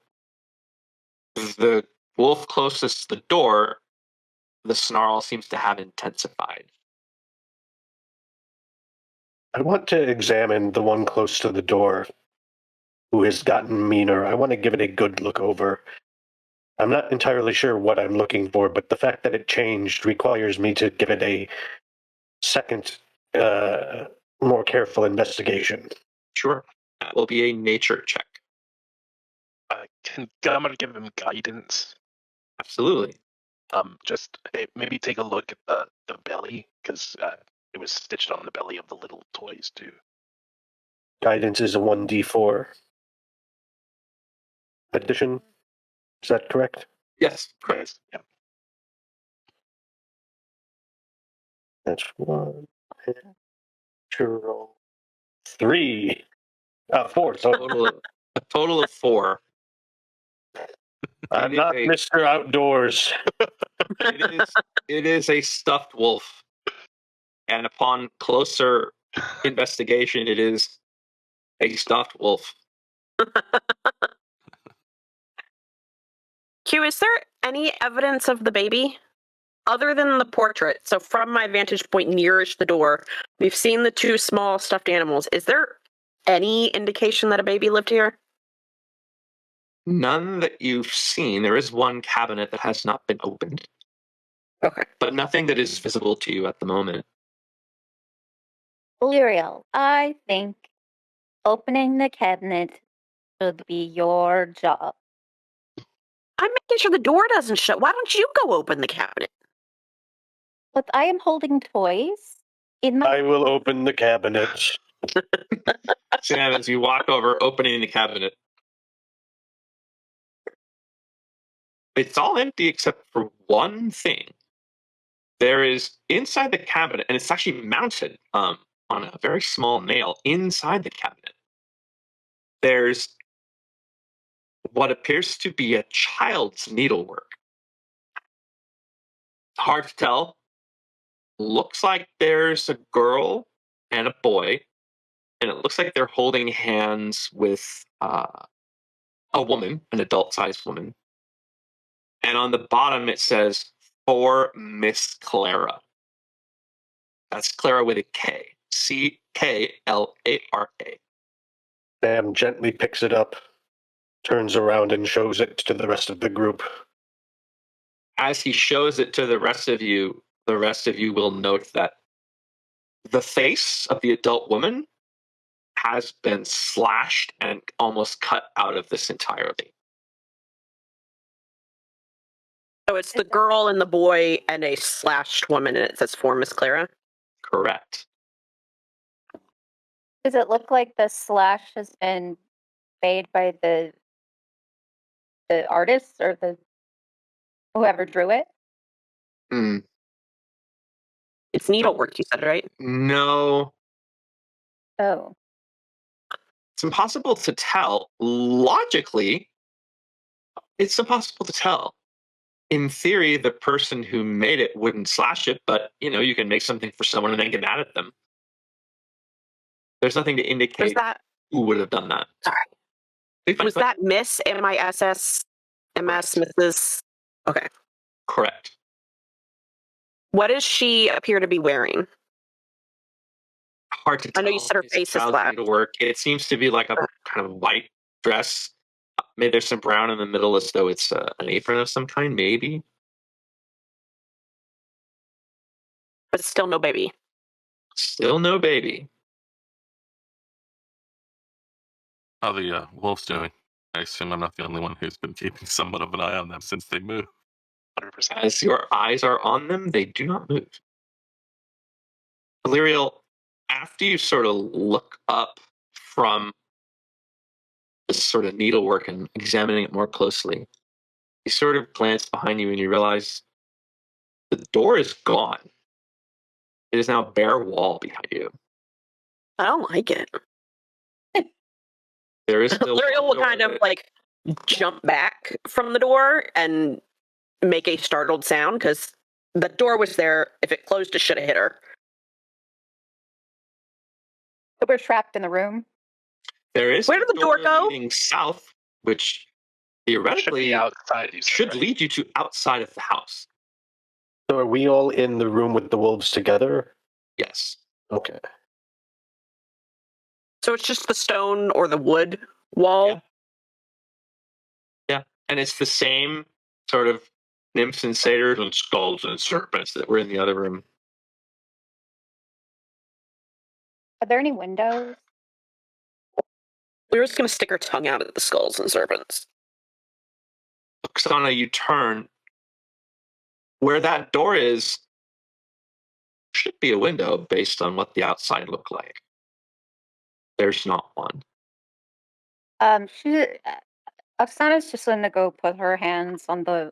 The wolf closest to the door, the snarl seems to have intensified. I want to examine the one close to the door who has gotten meaner. I want to give it a good look over. I'm not entirely sure what I'm looking for, but the fact that it changed requires me to give it a second, more careful investigation. Sure. That will be a nature check. I'm gonna give him guidance. Absolutely. Just maybe take a look at the belly, because it was stitched on the belly of the little toys too. Guidance is a 1d4 addition. Is that correct? Yes, correct. Yeah. That's 1. Natural 3. 4. So A total of 4. I'm It is not a- Mr. Outdoors. It is a stuffed wolf. And upon closer investigation, it is a stuffed wolf. Q, is there any evidence of the baby? Other than the portrait, so from my vantage point nearest the door, we've seen the 2 small stuffed animals. Is there any indication that a baby lived here? None that you've seen. There is one cabinet that has not been opened. Okay. But nothing that is visible to you at the moment. Luriel, I think opening the cabinet should be your job. I'm making sure the door doesn't shut. Why don't you go open the cabinet? But I am holding toys in my. I will open the cabinet. Sam, as you walk over, opening the cabinet. It's all empty except for one thing. There is inside the cabinet, and it's actually mounted on a very small nail inside the cabinet. There's what appears to be a child's needlework. Hard to tell. Looks like there's a girl and a boy, and it looks like they're holding hands with a woman, an adult-sized woman. And on the bottom it says, "For Miss Clara." That's Clara with a K. Clara. Sam gently picks it up, turns around and shows it to the rest of the group. As he shows it to the rest of you will note that the face of the adult woman has been slashed and almost cut out of this entirely. So it's the girl and the boy and a slashed woman, and it says "For Miss Clara." Correct. Does it look like the slash has been made by the artist or the whoever drew it? Mm, It's needlework, you said, right? no, Oh, it's impossible to tell. Logically, it's impossible to tell. In theory, the person who made it wouldn't slash it, but you can make something for someone and then get mad at them. There's nothing to Was indicate that who would have done that. sorry? Was that Miss MISS MS Mrs. Okay. correct? What does she appear to be wearing? Hard to tell. I know you said her It's face is child's flat. needlework. It seems to be like a kind of white dress. Maybe there's some brown in the middle, as though it's an apron of some kind. Maybe. But still no baby. Still no baby. How are the wolves doing? I assume I'm not the only one who's been keeping somewhat of an eye on them since they moved. 100%. As your eyes are on them, they do not move. Illyriel, after you sort of look up from this sort of needlework and examining it more closely, you sort of glance behind you and you realize the door is gone. It is now a bare wall behind you. I don't like it. There is still L'Oreal one will door kind of that- like jump back from the door and make a startled sound because the door was there. If it closed, it should have hit her. so we're trapped in the room. There is Where a did the door go? leading south, which Should be theoretically outside. You said, should right? lead you to outside of the house. So are we all in the room with the wolves together? Yes. Okay. So it's just the stone or the wood wall. Yeah. And it's the same sort of nymphs and satyrs and skulls and serpents that were in the other room. Are there any windows? We were just going to stick her tongue out at the skulls and serpents. Oksana, you turn. Where that door is should be a window based on what the outside looked like. There's not one. Oksana's just gonna go put her hands on the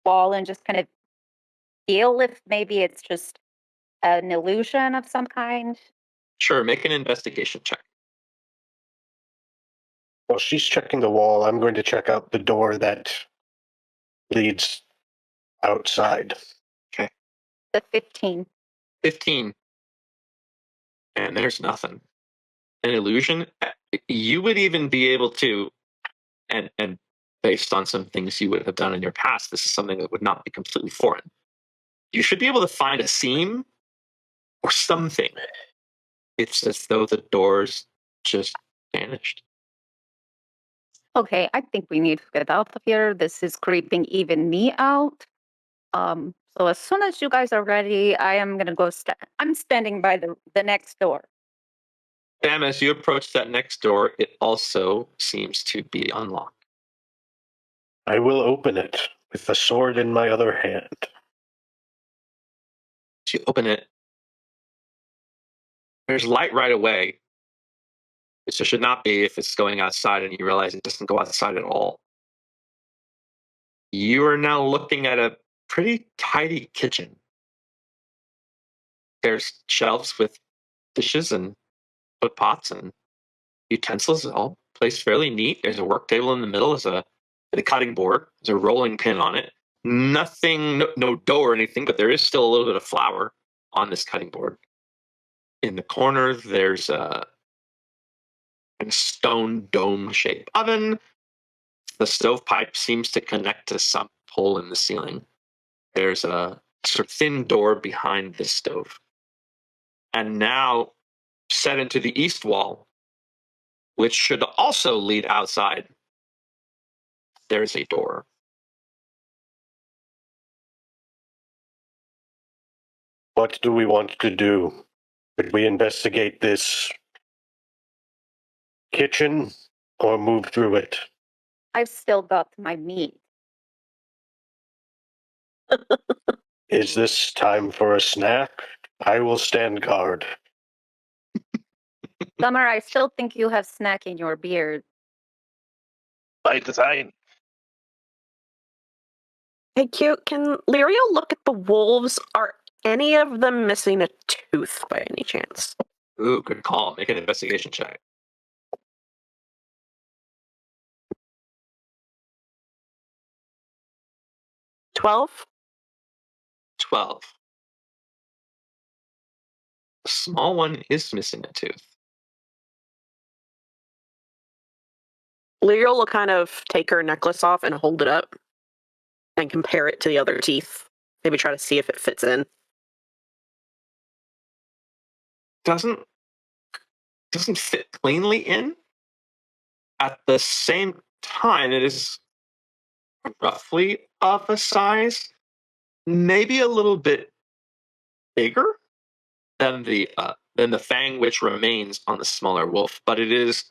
wall and just kind of feel if maybe it's just an illusion of some kind. Sure, make an investigation check. While she's checking the wall, I'm going to check out the door that leads outside. The 15. 15. And there's nothing. An illusion? You would even be able to, and based on some things you would have done in your past, this is something that would not be completely foreign. You should be able to find a seam or something. It's as though the doors just vanished. Okay, I think we need to get out of here. This is creeping even me out. So as soon as you guys are ready, I am gonna go. I'm standing by the next door. Sam, as you approach that next door, it also seems to be unlocked. I will open it with the sword in my other hand. As you open it, there's light right away, Which there should not be if it's going outside and you realize it doesn't go outside at all. You are now looking at a pretty tidy kitchen. There's shelves with dishes and foot pots and utensils, all placed fairly neat. There's a work table in the middle. There's a cutting board. There's a rolling pin on it. Nothing, no dough or anything, but there is still a little bit of flour on this cutting board. In the corner, there's a stone dome-shaped oven. The stovepipe seems to connect to some hole in the ceiling. There's a sort of thin door behind the stove. And now, set into the east wall, which should also lead outside, there's a door. What do we want to do? Should we investigate this kitchen or move through it? I've still got my meat. Is this time for a snack? I will stand guard. Summer, I still think you have snack in your beard. By design. Hey, cute. Can Lyrio look at the wolves? Are any of them missing a tooth by any chance? Ooh, good call. Make an investigation check. 12? 12. The small one is missing a tooth. Lyrio will kind of take her necklace off and hold it up and compare it to the other teeth. Maybe try to see if it fits in. Doesn't fit cleanly in. At the same time, it is roughly of a size, maybe a little bit bigger than the fang which remains on the smaller wolf, but it is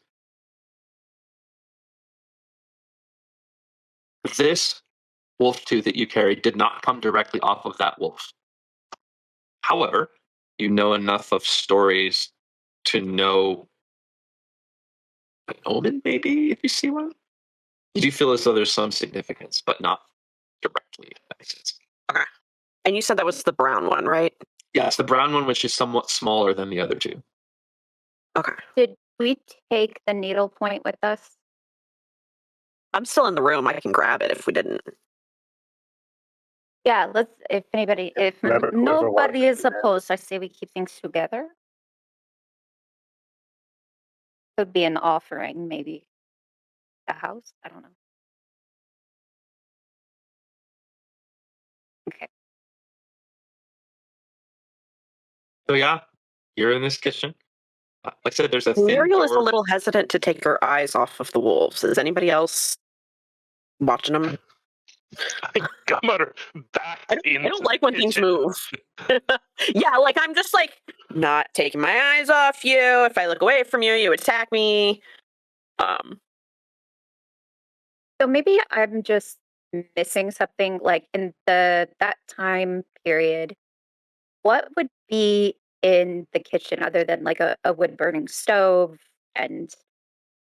this wolf tooth that you carried did not come directly off of that wolf. However, you know enough of stories to know an omen, maybe, if you see one. You do feel as though there's some significance, but not directly. If that makes sense. Okay. And you said that was the brown one, right? Yeah, it's the brown one, which is somewhat smaller than the other two. Okay. Did we take the needle point with us? I'm still in the room. I can grab it if we didn't. Yeah, let's, if Whoever nobody wants is to grab it. opposed, I say we keep things together. Could be an offering, maybe. A house? I don't know. Okay. So yeah, you're in this kitchen. Like I said, there's a thin Muriel is a door. little hesitant to take her eyes off of the wolves. Is anybody else watching them? I come at her back I don't like when things move. Yeah, like I'm just like not taking my eyes off you. If I look away from you, you attack me. So maybe I'm just missing something like in that time period. What would be in the kitchen other than like a wood burning stove and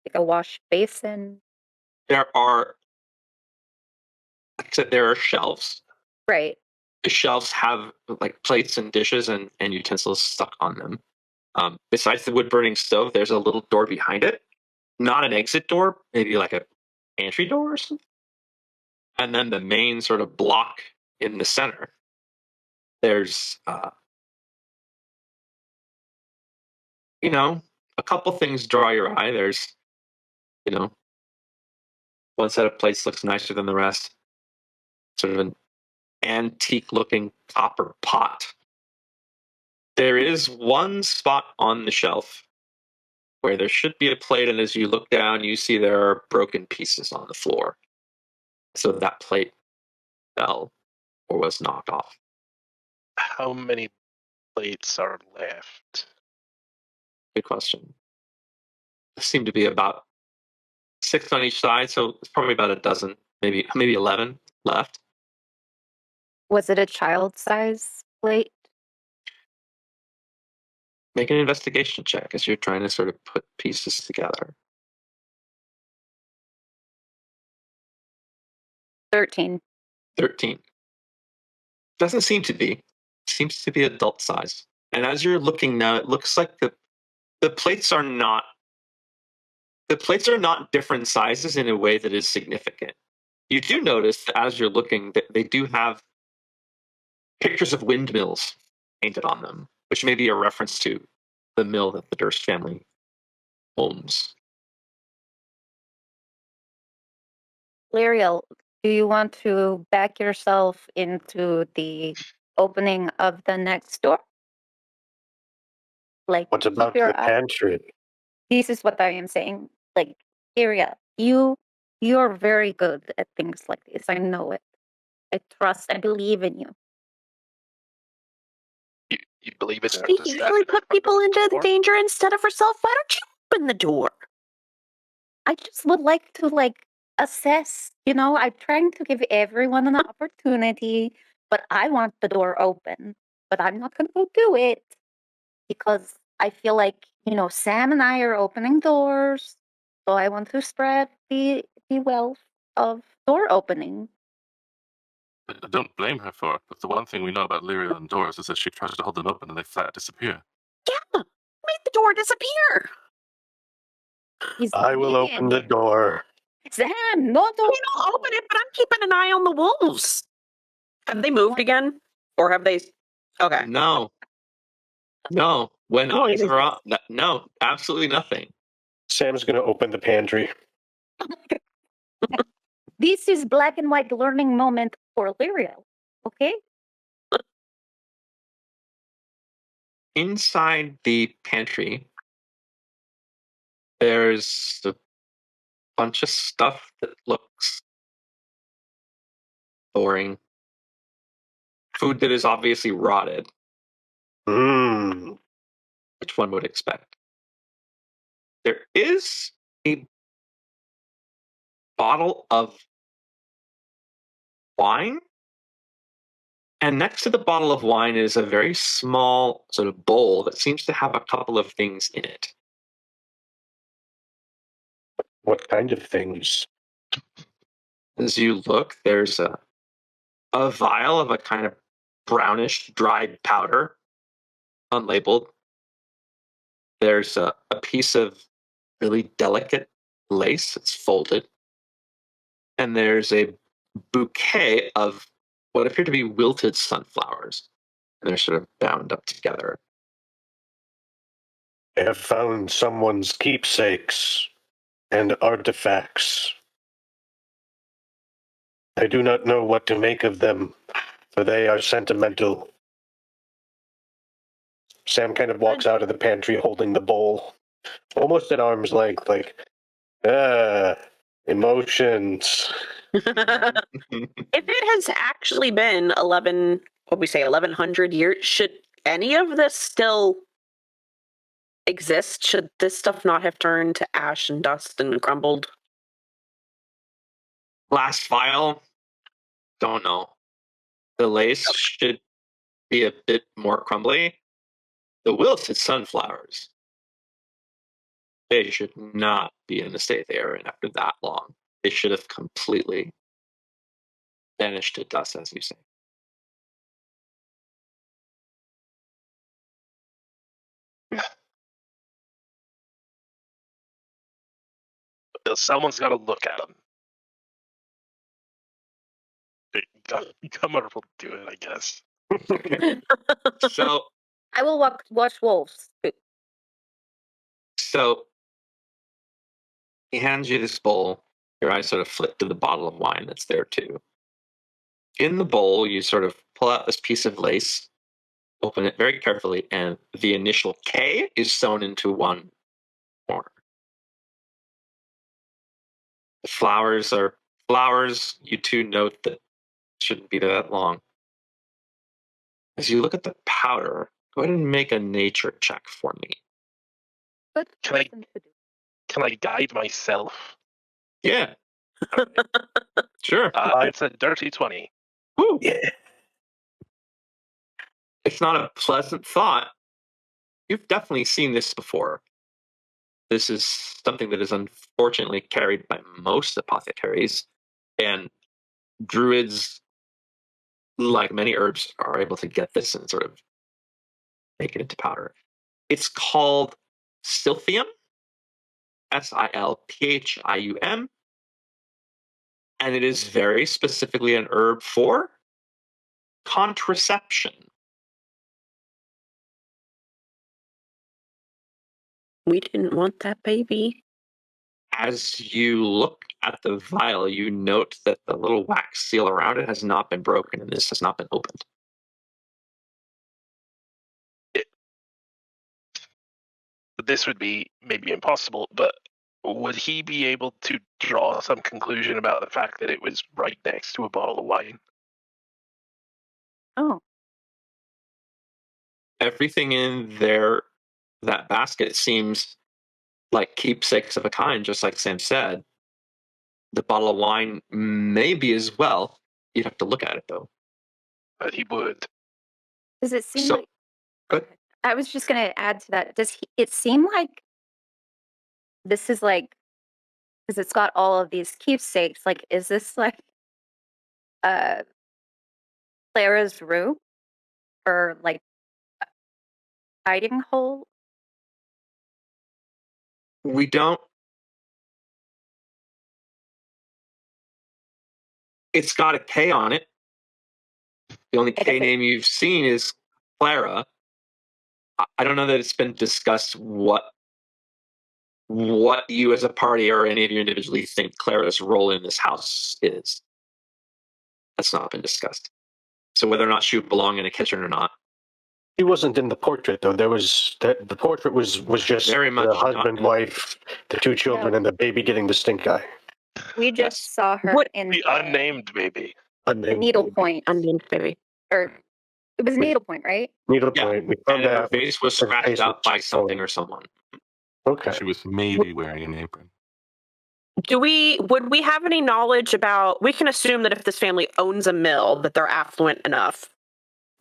like a wash basin? There are, like I said, there are shelves. Right. The shelves have like plates and dishes and utensils stuck on them. Besides the wood burning stove, there's a little door behind it. Not an exit door, maybe like a pantry door or something. And then the main sort of block in the center. There's, a couple things draw your eye. There's, one set of plates looks nicer than the rest. Sort of an antique-looking copper pot. There is one spot on the shelf where there should be a plate, and as you look down, you see there are broken pieces on the floor. So that plate fell or was knocked off. How many plates are left? Good question. There seem to be about 6 on each side, so it's probably about a dozen, maybe 11 left. Was it a child size plate? Make an investigation check as you're trying to sort of put pieces together. 13. 13. Doesn't seem to be. Seems to be adult size. And as you're looking now, it looks like the plates are not different sizes in a way that is significant. You do notice that as you're looking that they do have pictures of windmills painted on them, which may be a reference to the mill that the Durst family owns. Lyriel, do you want to back yourself into the opening of the next door? Like, What about keep your the eye- pantry? This is what I am saying. Like, Lyria, you're very good at things like this. I know it. I believe in you. You believe it? You usually put people into danger instead of herself. Why don't you open the door? I just would like to assess, I'm trying to give everyone an opportunity, but I want the door open. But I'm not gonna go do it because I feel like, Sam and I are opening doors. So I want to spread the wealth of door opening. I don't blame her for it, but the one thing we know about Lyria and doors is that she tries to hold them open and they flat disappear. Yeah, make the door disappear. He's I will open the mean. door. Sam, no, don't. I'll open it, but I'm keeping an eye on the wolves. Have they moved again? Or have they... Okay. No. When Oh, eyes it is- are up, no, absolutely nothing. Sam's going to open the pantry. This is black and white learning moment for Lyriel. Okay? Inside the pantry, there's a bunch of stuff that looks boring. Food that is obviously rotted, Mmm. which one would expect. There is a bottle of wine. And next to the bottle of wine is a very small sort of bowl that seems to have a couple of things in it. What kind of things? As you look, there's a vial of a kind of brownish dried powder, unlabeled. There's a piece of really delicate lace that's folded. And there's a bouquet of what appear to be wilted sunflowers. And they're sort of bound up together. I have found someone's keepsakes and artifacts. I do not know what to make of them, for they are sentimental. Sam kind of walks out of the pantry holding the bowl, almost at arm's length, like, emotions. If it has actually been 1100 years, should any of this still exist? Should this stuff not have turned to ash and dust and crumbled? Last file, don't know. The lace should be a bit more crumbly. The wilted sunflowers, they should not be in the state they are in after that long. They should have completely vanished to dust, as you say. Someone's got to look at them. Gummer will do it, I guess. So I will watch wolves. So he hands you this bowl. Your eyes sort of flick to the bottle of wine that's there too. In the bowl, you sort of pull out this piece of lace, open it very carefully, and the initial K is sewn into one corner. The flowers are flowers. You two note that shouldn't be that long. As you look at the powder, go ahead and make a nature check for me. Good Can I- person to do. Can I guide myself? Yeah. Sure. It's a dirty 20. Woo. Yeah. It's not a pleasant thought, you've definitely seen this before. This is something that is unfortunately carried by most apothecaries, and druids, like many herbs, are able to get this and sort of make it into powder. It's called silphium, silphium, and it is very specifically an herb for contraception. We didn't want that baby. As you look at the vial, you note that the little wax seal around it has not been broken, and this has not been opened. This would be maybe impossible, but would he be able to draw some conclusion about the fact that it was right next to a bottle of wine? Oh, Everything in that basket seems like keepsakes of a kind, just like Sam said. The bottle of wine maybe as well. You'd have to look at it though. But he would. does it seem So- like? Good. I was just going to add to that. It seem like this is like, because it's got all of these keepsakes. Like, is this like Clara's room or like a hiding hole? We don't. It's got a K on it. The only I K guess name you've seen is Clara. I don't know that it's been discussed what you as a party or any of you individually think Clara's role in this house is. That's not been discussed. So whether or not she would belong in a kitchen or not. He wasn't in the portrait though. The portrait was just Very much the not husband, in the- wife, the two children, No. and the baby getting the stink eye. We just Yes. saw her What- in The unnamed baby. the Unnamed needlepoint, Unnamed baby. or it was Wait. needlepoint, right? needlepoint. We And found her out face was her scratched face out was by something torn. or someone. Okay. She was maybe wearing an apron. Would we have any knowledge about, we can assume that if this family owns a mill, that they're affluent enough.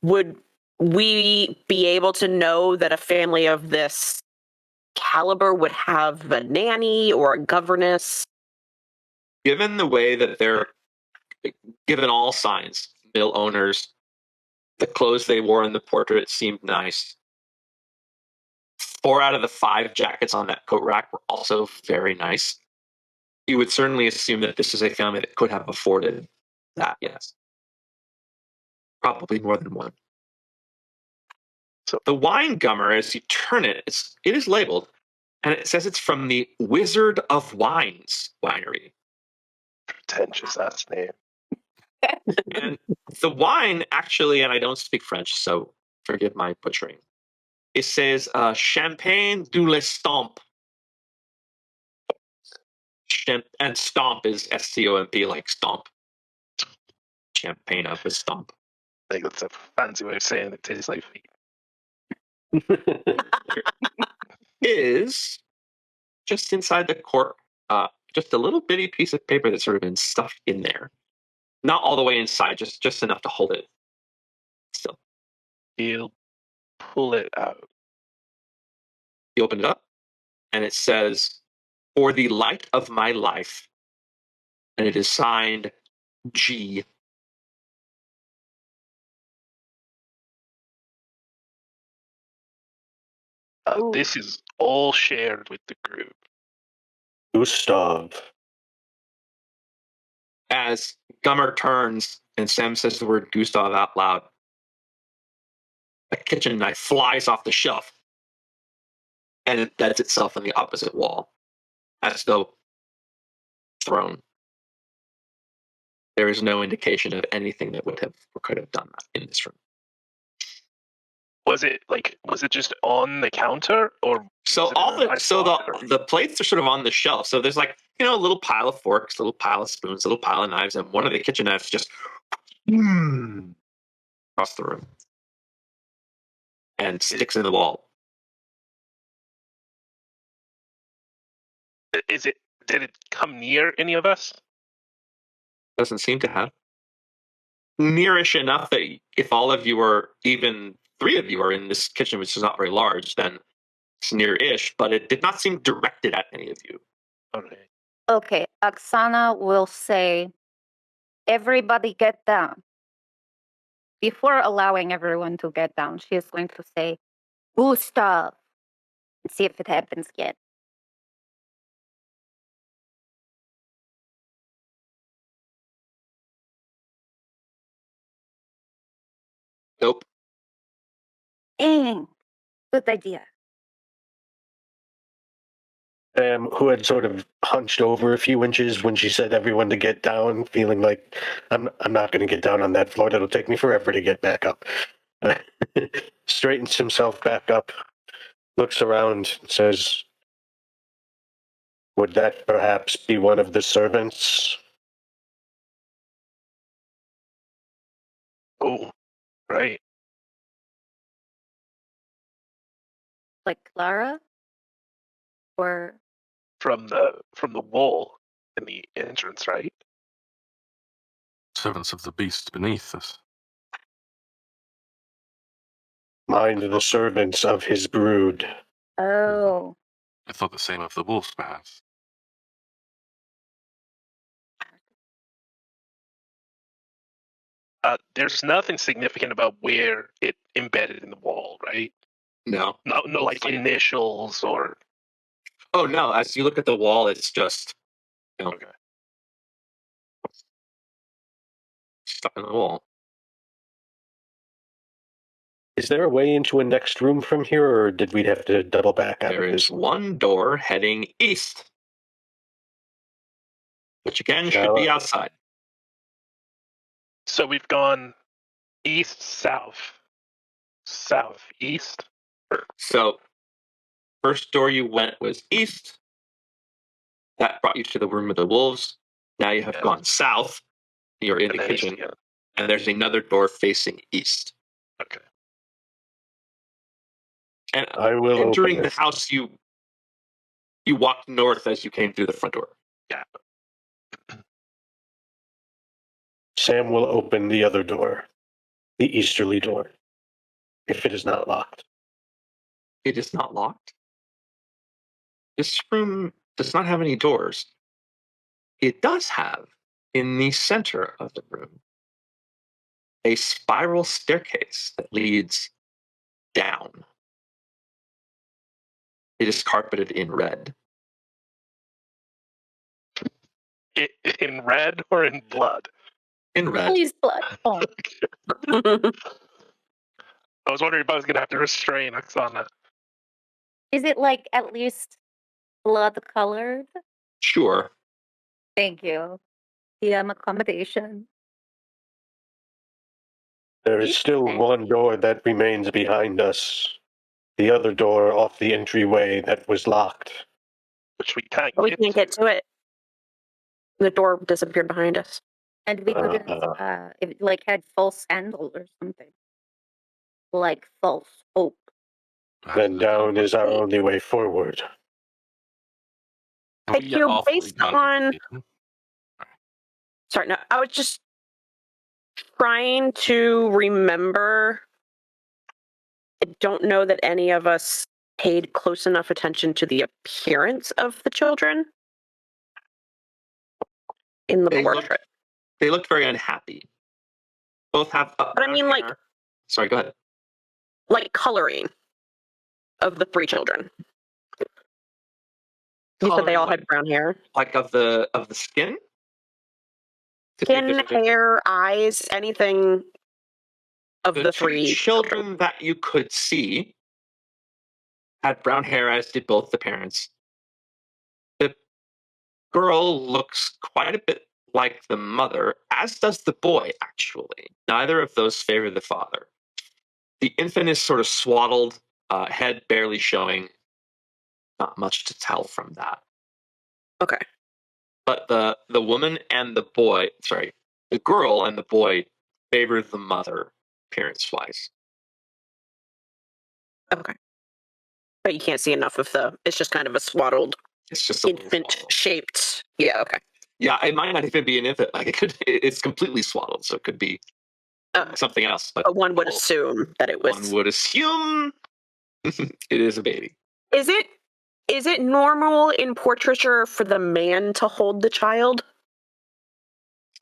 Would we be able to know that a family of this caliber would have a nanny or a governess? Given the way that they're given all signs, mill owners, the clothes they wore in the portrait seemed nice. 4 out of the 5 jackets on that coat rack were also very nice. You would certainly assume that this is a family that could have afforded that, yes. Probably more than one. So the wine gummer, as you turn it, it is labeled, and it says it's from the Wizard of Wines winery. Pretentious ass name. And the wine actually, and I don't speak French, so forgive my butchering. It says Champagne de l'Estampe. And stomp is STOMP, like stomp. Champagne of the stomp. I think that's a fancy way of saying it tastes like feet. Is just inside the cork, just a little bitty piece of paper that's sort of been stuffed in there. Not all the way inside, just enough to hold it. Still, He'll pull it out. you open it up, and it says, "For the light of my life," and it is signed G. Ooh. This is all shared with the group. Gustav. As Gummer turns and Sam says the word Gustav out loud, a kitchen knife flies off the shelf and it beds itself on the opposite wall, as though thrown. There is no indication of anything that would have or could have done that in this room. Was it just on the counter, or So Is it all in a the nice so box, the plates are sort of on the shelf. So there's like, a little pile of forks, a little pile of spoons, a little pile of knives, and one of the kitchen knives just across the room and sticks in the wall. did it come near any of us? Doesn't seem to have. Nearish enough that if all of you are even three of you are in this kitchen, which is not very large, then it's near-ish, but it did not seem directed at any of you. Okay. Okay, Oksana will say, everybody get down. Before allowing everyone to get down, she is going to say, Gustav, and see if it happens again. Nope. Dang, good idea. Sam, who had sort of hunched over a few inches when she said everyone to get down, feeling like I'm not going to get down on that floor. That'll take me forever to get back up. Straightens himself back up, looks around, says, "Would that perhaps be one of the servants?" Oh, right. Like Clara? Or From the wall in the entrance, right? Servants of the beast beneath us. Mind the servants of his brood. oh, I thought the same of the wolves, perhaps. There's nothing significant about where it embedded in the wall, right? No. No, like initials or. Oh, no. As you look at the wall, it's just, Okay. stuck in the wall. Is there a way into a next room from here, or did we have to double back out There of is this? one door heading east, which again should be outside. So we've gone east, south, east. So, first door you went was east. That brought you to the room of the wolves. Now you have Yeah. gone south. You're in And the then east kitchen, again. and there's another door facing east. Okay. And I will entering open the this. house, you walked north as you came through the front door. Sam will open the other door, the easterly door, if it is not locked. It is not locked. This room does not have any doors. It does have, in the center of the room, a spiral staircase that leads down. It is carpeted in red. In red or in blood? In red. please blood. Oh, I was wondering if I was gonna have to restrain Oksana. is it like at least blood colored? Sure. Thank you. DM accommodation. There is still one door that remains behind us. The other door off the entryway that was locked. Which we can't We get can't get to it. The door disappeared behind us. And we couldn't, it like had false handle or something. Like false hope. Then down is our only way forward. Have we Thank you, awfully based gone on- into the kitchen? Sorry, no, I was just trying to remember. I don't know that any of us paid close enough attention to the appearance of the children in the They portrait. They looked very unhappy. Both have. But I mean, like- hair. Sorry, go ahead. Like coloring of the three children. You said they all had brown hair. Like of the skin. To take Skin, this picture? hair, eyes, anything of the two three children that you could see had brown hair, as did both the parents. The girl looks quite a bit like the mother, as does the boy, actually. Neither of those favor the father. The infant is sort of swaddled, head barely showing. Not much to tell from that. Okay. But the woman and the boy, sorry, the girl and the boy favor the mother appearance-wise. Okay. But you can't see enough of it's just kind of a swaddled It's just a little infant swaddled. shaped. Yeah, okay. Yeah, it might not even be an infant. Like it's completely swaddled, so it could be something else. But one would assume that it was. one would assume it is a baby. Is it normal in portraiture for the man to hold the child?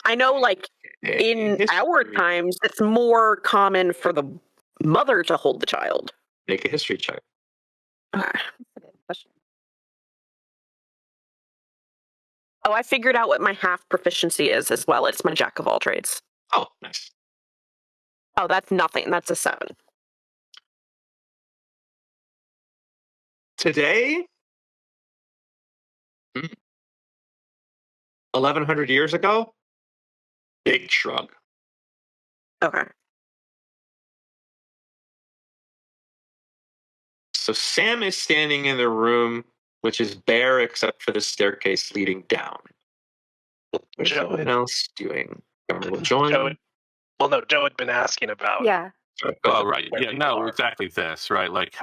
I know, like, in our History- times, it's more common for the mother to hold the child. Make a history check. That's a good question. Oh, I figured out what my half proficiency is as well. It's my jack of all trades. Oh, nice. Oh, that's nothing. That's a 7. Today, 1100 years ago, big shrug. Okay. So Sam is standing in the room, which is bare except for the staircase leading down. What's Joe- everyone else doing? Governor will join. Joe had been asking about. Yeah. Oh, right. where Yeah, people no, are. exactly this, right? Like,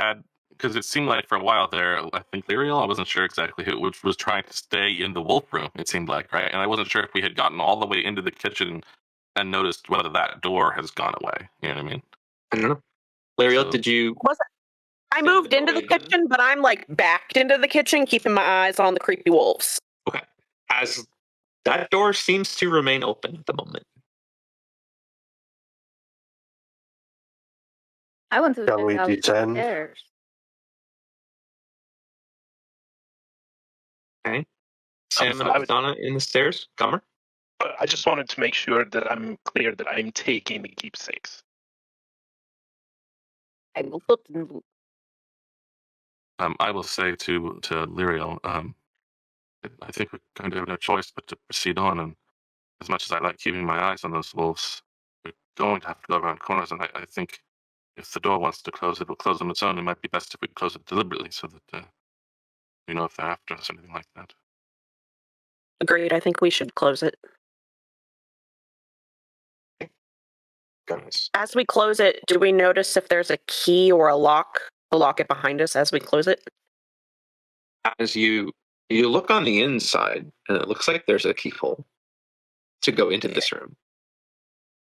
because it seemed like for a while there, I think Lyriel, I wasn't sure exactly who, which was trying to stay in the wolf room, it seemed like, right? And I wasn't sure if we had gotten all the way into the kitchen and noticed whether that door has gone away. You know what I mean? I don't know. Lariel, So- did you? I Stand in moved the into the doorway again. kitchen, but I'm like backed into the kitchen, keeping my eyes on the creepy wolves. Okay. As that door seems to remain open at the moment. I want to Shall check we out descend? the stairs. Sam I and would- Donna in the stairs. Gomer? But I just wanted to make sure that I'm clear that I'm taking the keepsakes. I will put them. I will say to Lyriel, I think we're going to have no choice but to proceed on. And as much as I like keeping my eyes on those wolves, we're going to have to go around corners. And I think if the door wants to close, it will close on its own. It might be best if we close it deliberately so that we know if they're after us or anything like that. Agreed. I think we should close it. Guys. As we close it, do we notice if there's a key or a lock to lock it behind us as we close it? As you look on the inside, and it looks like there's a keyhole to go into this room.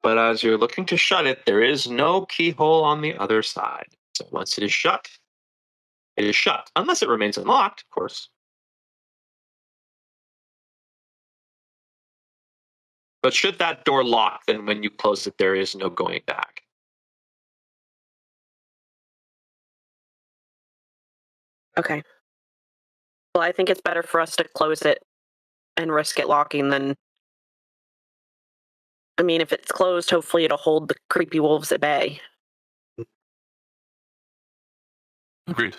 But as you're looking to shut it, there is no keyhole on the other side. So once it is shut, unless it remains unlocked, of course. But should that door lock, then when you close it, there is no going back. Okay. Well, I think it's better for us to close it and risk it locking than. I mean, if it's closed, hopefully it'll hold the creepy wolves at bay. Agreed.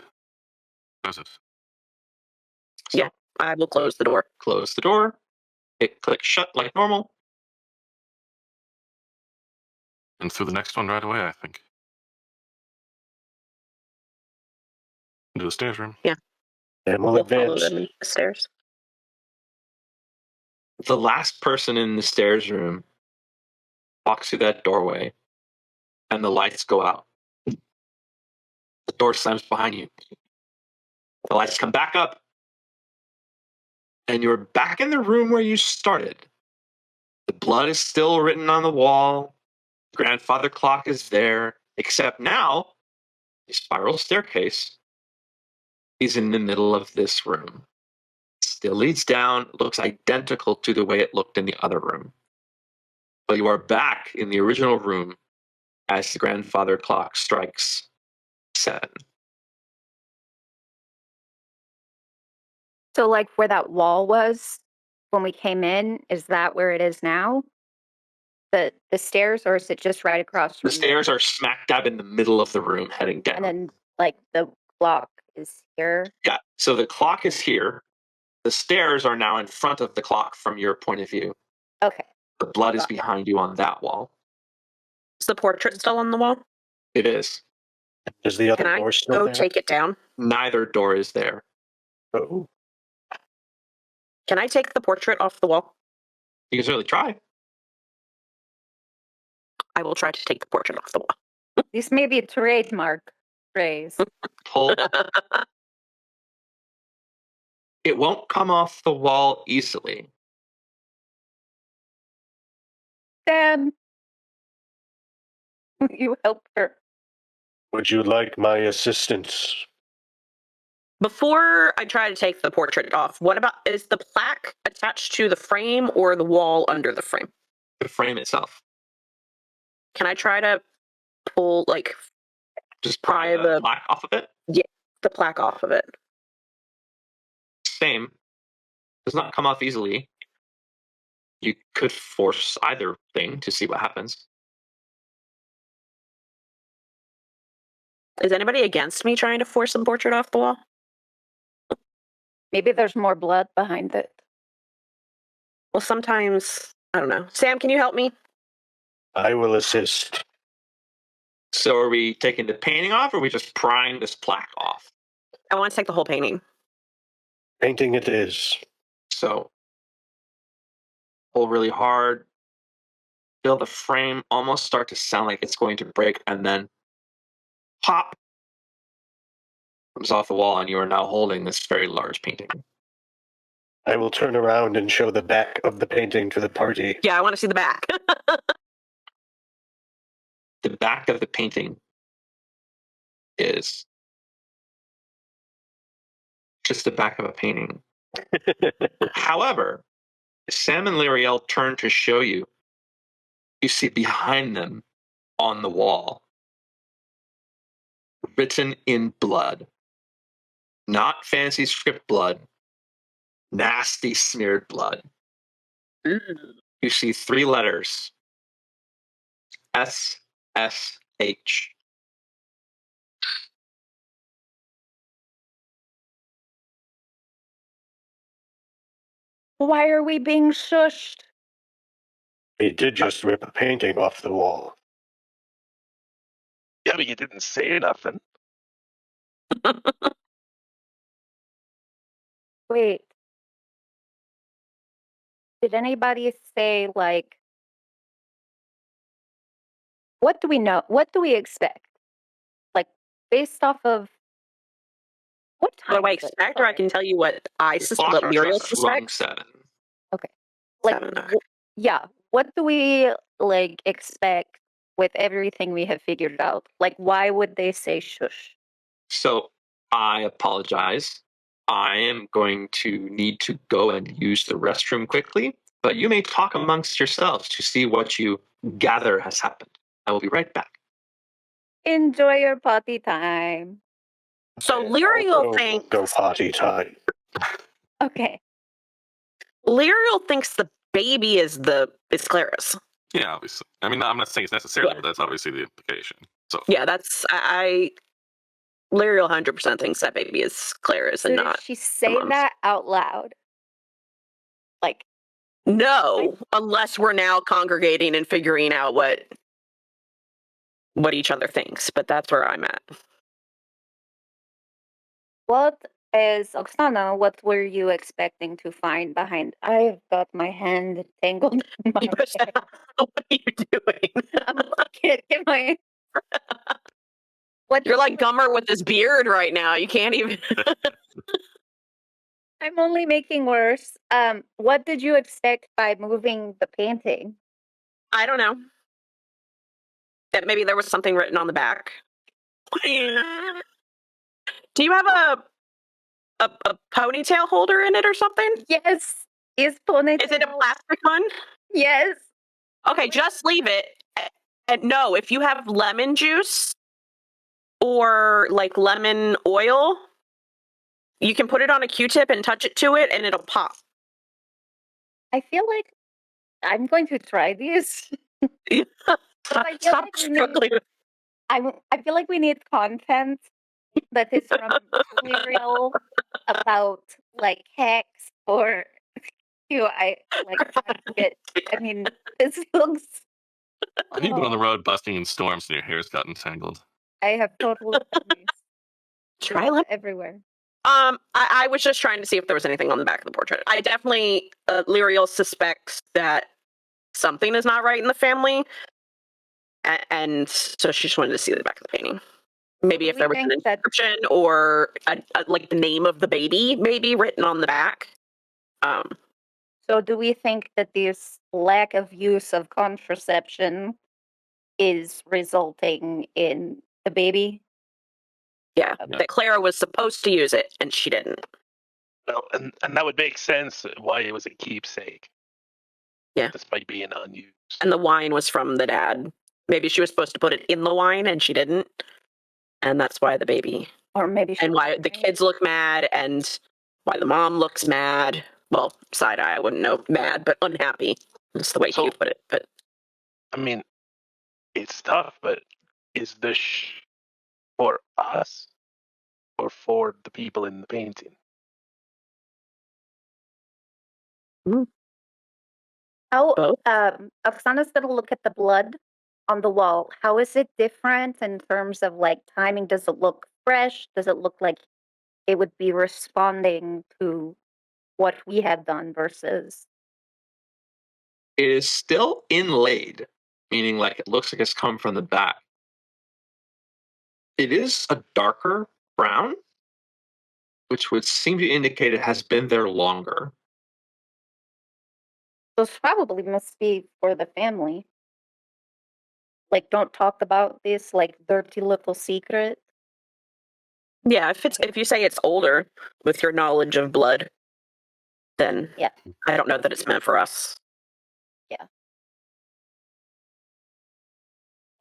Close it. So Yeah. I will close the door. close the door. It clicks shut like normal. And through the next one right away, I think. Into the stairs room. And we'll We'll follow advance. them into the stairs. The last person in the stairs room walks through that doorway, and the lights go out. The door slams behind you. The lights come back up, and you're back in the room where you started. The blood is still written on the wall. The grandfather clock is there, except now the spiral staircase is in the middle of this room. Still leads down, looks identical to the way it looked in the other room. But you are back in the original room as the grandfather clock strikes 7. So, like where that wall was when we came in, is that where it is now? The stairs, or is it just right across from The stairs are smack dab in the middle of the room heading down. And then, like, the clock is here. Yeah, so the clock is here. The stairs are now in front of the clock from your point of view. Okay. The blood is Got it. behind you on that wall. Is the portrait still on the wall? It is. Is the other Can I door still go there? take it down? Neither door is there. Oh, Can I take the portrait off the wall? You can certainly try. I will try to take the portrait off the wall. This may be a trademark phrase. Pull. It won't come off the wall easily. Then you help her. Would you like my assistance? Before I try to take the portrait off, what about, is the plaque attached to the frame or the wall under the frame? The frame itself. Can I try to pull, like, Just pry Pry the the- plaque off of it. the plaque off of it? Same. Does not come off easily. You could force either thing to see what happens. Is anybody against me trying to force the portrait off the wall? Maybe there's more blood behind it. Well, sometimes, I don't know. Sam, can you help me? I will assist. So are we taking the painting off, or are we just prying this plaque off? I want to take the whole painting. Painting it is. So pull really hard. Feel the frame almost start to sound like it's going to break, and then pop comes off the wall, and you are now holding this very large painting. I will turn around and show the back of the painting to the party. Yeah, I want to see the back. The back of the painting is just the back of a painting. However, as Sam and Lyriel turn to show you, you see behind them on the wall, written in blood, not fancy script blood, nasty smeared blood. You see 3 letters, SSH. Why are we being shushed? He did just rip a painting off the wall. Yeah, but you didn't say nothing. Wait. Did anybody say, like, what do we know? What do we expect? Like, based off of what time? What do I is it? expect, or I can tell you what I Clock what Muriel just rung suspects? 7. Like, Seven, okay. yeah. What do we like expect with everything we have figured out? Like, why would they say shush? So I apologize. I am going to need to go and use the restroom quickly, but you may talk amongst yourselves to see what you gather has happened. I will be right back. Enjoy your potty time. So And Lyriel also thinks go potty time. Okay. Lyriel thinks the baby is Clara's. Yeah, obviously. I mean, I'm not saying it's necessarily, but that's obviously the implication. So Yeah, that's I Lyriel 100% thinks that baby is Clara's So and did not. she say mom's. that out loud? Like, No, unless we're now congregating and figuring out what each other thinks. But that's where I'm at. what is Oksana? What were you expecting to find behind? I've got my hand tangled in my hair. What are you doing? I'm get my. What You're like Gummer with his beard right now. You can't even. I'm only making worse. What did you expect by moving the painting? I don't know. That maybe there was something written on the back. Do you have a ponytail holder in it or something? Yes, is ponytail. Is it a plastic one? Yes. Okay, just leave it. And no, if you have lemon juice or like lemon oil, you can put it on a Q-tip and touch it to it and it'll pop. I feel like I'm going to try these. I feel Stop like we need- struggling. I feel like we need content that is from Muriel about like hacks or I like trying to get. I mean, this looks. have you been on the road busting in storms and your hair's gotten tangled? I have total dummies Try lemon. everywhere. I was just trying to see if there was anything on the back of the portrait. I definitely, Lyriel suspects that something is not right in the family, and so she just wanted to see the back of the painting. Maybe if We there was an think that- inscription or like the name of the baby, maybe written on the back. So, do we think that this lack of use of contraception is resulting in the baby. Yeah, Yeah. that Clara was supposed to use it and she didn't. Well, and that would make sense why it was a keepsake. Yeah. Despite being unused. And the wine was from the dad. Maybe she was supposed to put it in the wine and she didn't. And that's why the baby. Or maybe she And why the kids look mad and why the mom looks mad. Well, side eye, I wouldn't know mad, but unhappy. That's the way So- you put it. But I mean, it's tough, but is this for us or for the people in the painting? How both. Oksana's gonna look at the blood on the wall. How is it different in terms of like timing? Does it look fresh? Does it look like it would be responding to what we had done versus It is still inlaid, meaning like it looks like it's come from the back. It is a darker brown, which would seem to indicate it has been there longer. those probably must be for the family. Like don't talk about this like dirty little secret. Yeah, if you say it's older with your knowledge of blood, then Yeah. I don't know that it's meant for us.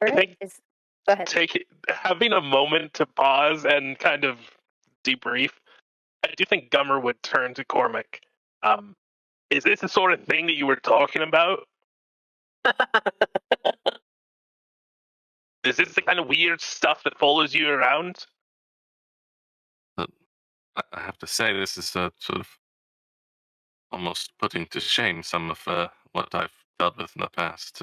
I think Go ahead. having a moment to pause and kind of debrief. I do think Gummer would turn to Cormac. Is this the sort of thing that you were talking about? Is this the kind of weird stuff that follows you around? I have to say, this is sort of almost putting to shame some of what I've dealt with in the past.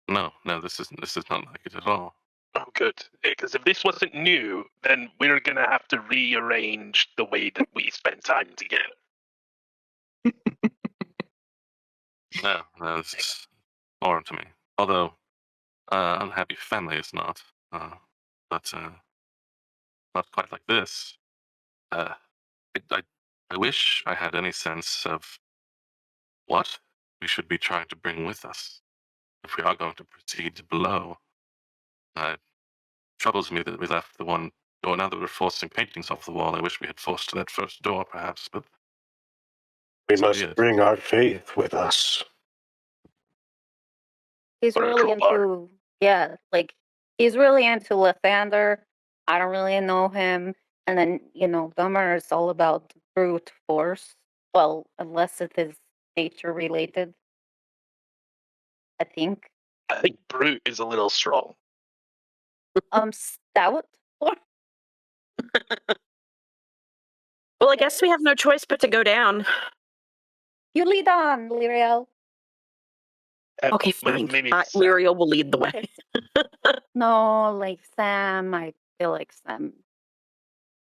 No, this is not like it at all. Oh, good. Because if this wasn't new, then we're gonna have to rearrange the way that we spend time together. No, this is foreign to me. Although, unhappy family is not. But not quite like this. I wish I had any sense of what we should be trying to bring with us if we are going to proceed below. It troubles me that we left the one door. Now that we're forcing paintings off the wall, I wish we had forced that first door, perhaps, but We so must be it. bring our faith with us. He's Or a really crowbar. into like he's really into Lathander. I don't really know him. And then, Gummer is all about brute force. Well, unless it is nature related. I think. I think brute is a little strong. Stout. Well, I guess we have no choice but to go down. You lead on, Lyriel. Okay, fine. Maybe Lyriel will lead the way. No, like Sam. I feel like Sam.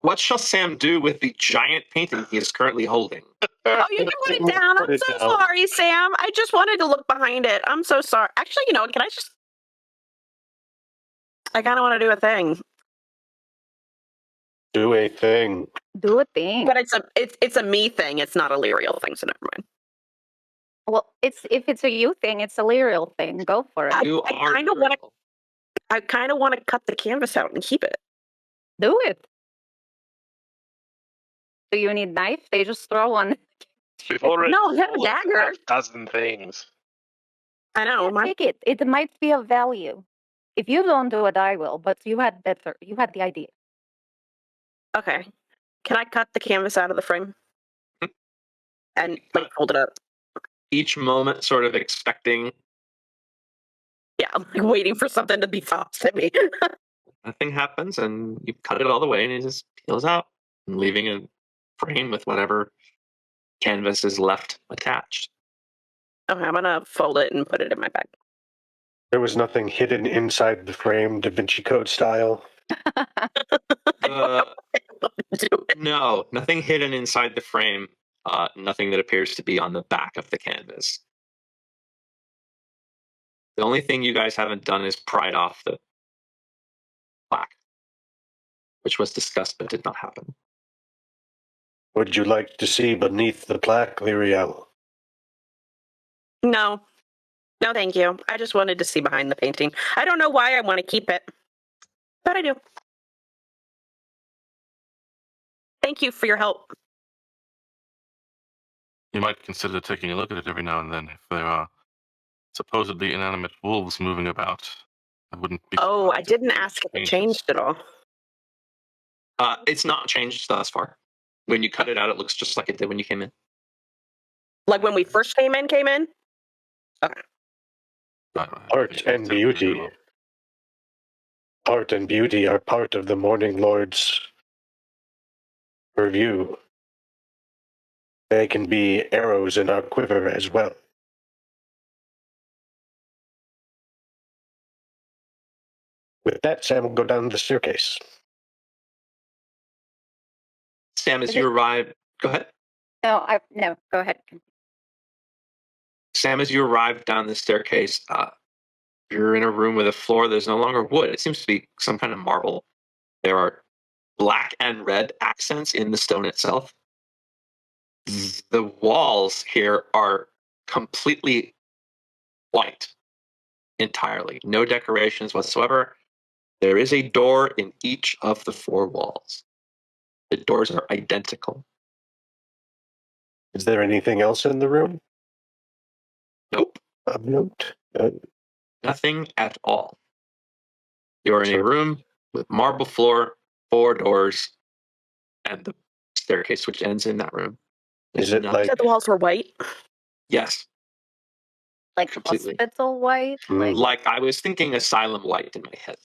What shall Sam do with the giant painting he is currently holding? Oh, you can put it down. Put I'm it so down. sorry, Sam. I just wanted to look behind it. I'm so sorry. Actually, can I kind of want to do a thing. Do a thing. Do a thing. But it's a me thing. It's not a Lyriel thing, so never mind. Well, if it's a you thing, it's a Lyriel thing. Go for it. You I are kinda wanna- real. I kind of want to cut the canvas out and keep it. Do it. Do you need knife? They just throw one. We've already No, I have a sold dagger. half dozen things. I know. Take it. It might be of value. If you don't do it, I will. But you had the idea. Okay. Can I cut the canvas out of the frame? And hold it up. Each moment sort of expecting Yeah, I'm waiting for something to be tossed at me. nothing happens, and you cut it all the way, and it just peels out, and leaving a frame with whatever canvas is left attached. Okay, I'm gonna fold it and put it in my bag. There was nothing hidden inside the frame, Da Vinci Code style. No, nothing hidden inside the frame. Nothing that appears to be on the back of the canvas. The only thing you guys haven't done is pried off the plaque, which was discussed but did not happen. Would you like to see beneath the plaque, Lyriel? No. No, thank you. I just wanted to see behind the painting. I don't know why I want to keep it, but I do. Thank you for your help. You might consider taking a look at it every now and then if there are supposedly inanimate wolves moving about. I wouldn't be. Oh, I surprised didn't if ask if it changes. changed at all. It's not changed thus far. When you cut it out, it looks just like it did when you came in. Like when we first came in? I Art think and it's beauty. unusual. Art and beauty are part of the Morning Lord's purview. They can be arrows in our quiver as well. With that, Sam will go down the staircase. Sam, as Is you it- arrive, go ahead. No, go ahead. Sam, as you arrive down the staircase, you're in a room with a floor that is no longer wood. It seems to be some kind of marble. There are black and red accents in the stone itself. The walls here are completely white, entirely. No decorations whatsoever. There is a door in each of the four walls. The doors are identical. Is there anything else in the room Nope, of note? nothing at all. You're in a So- room with marble floor, four doors, and the staircase which ends in that room. Is There's it nothing- You said the walls were white? Yes, Like Completely. hospital white. Mm. like I was thinking asylum white in my head.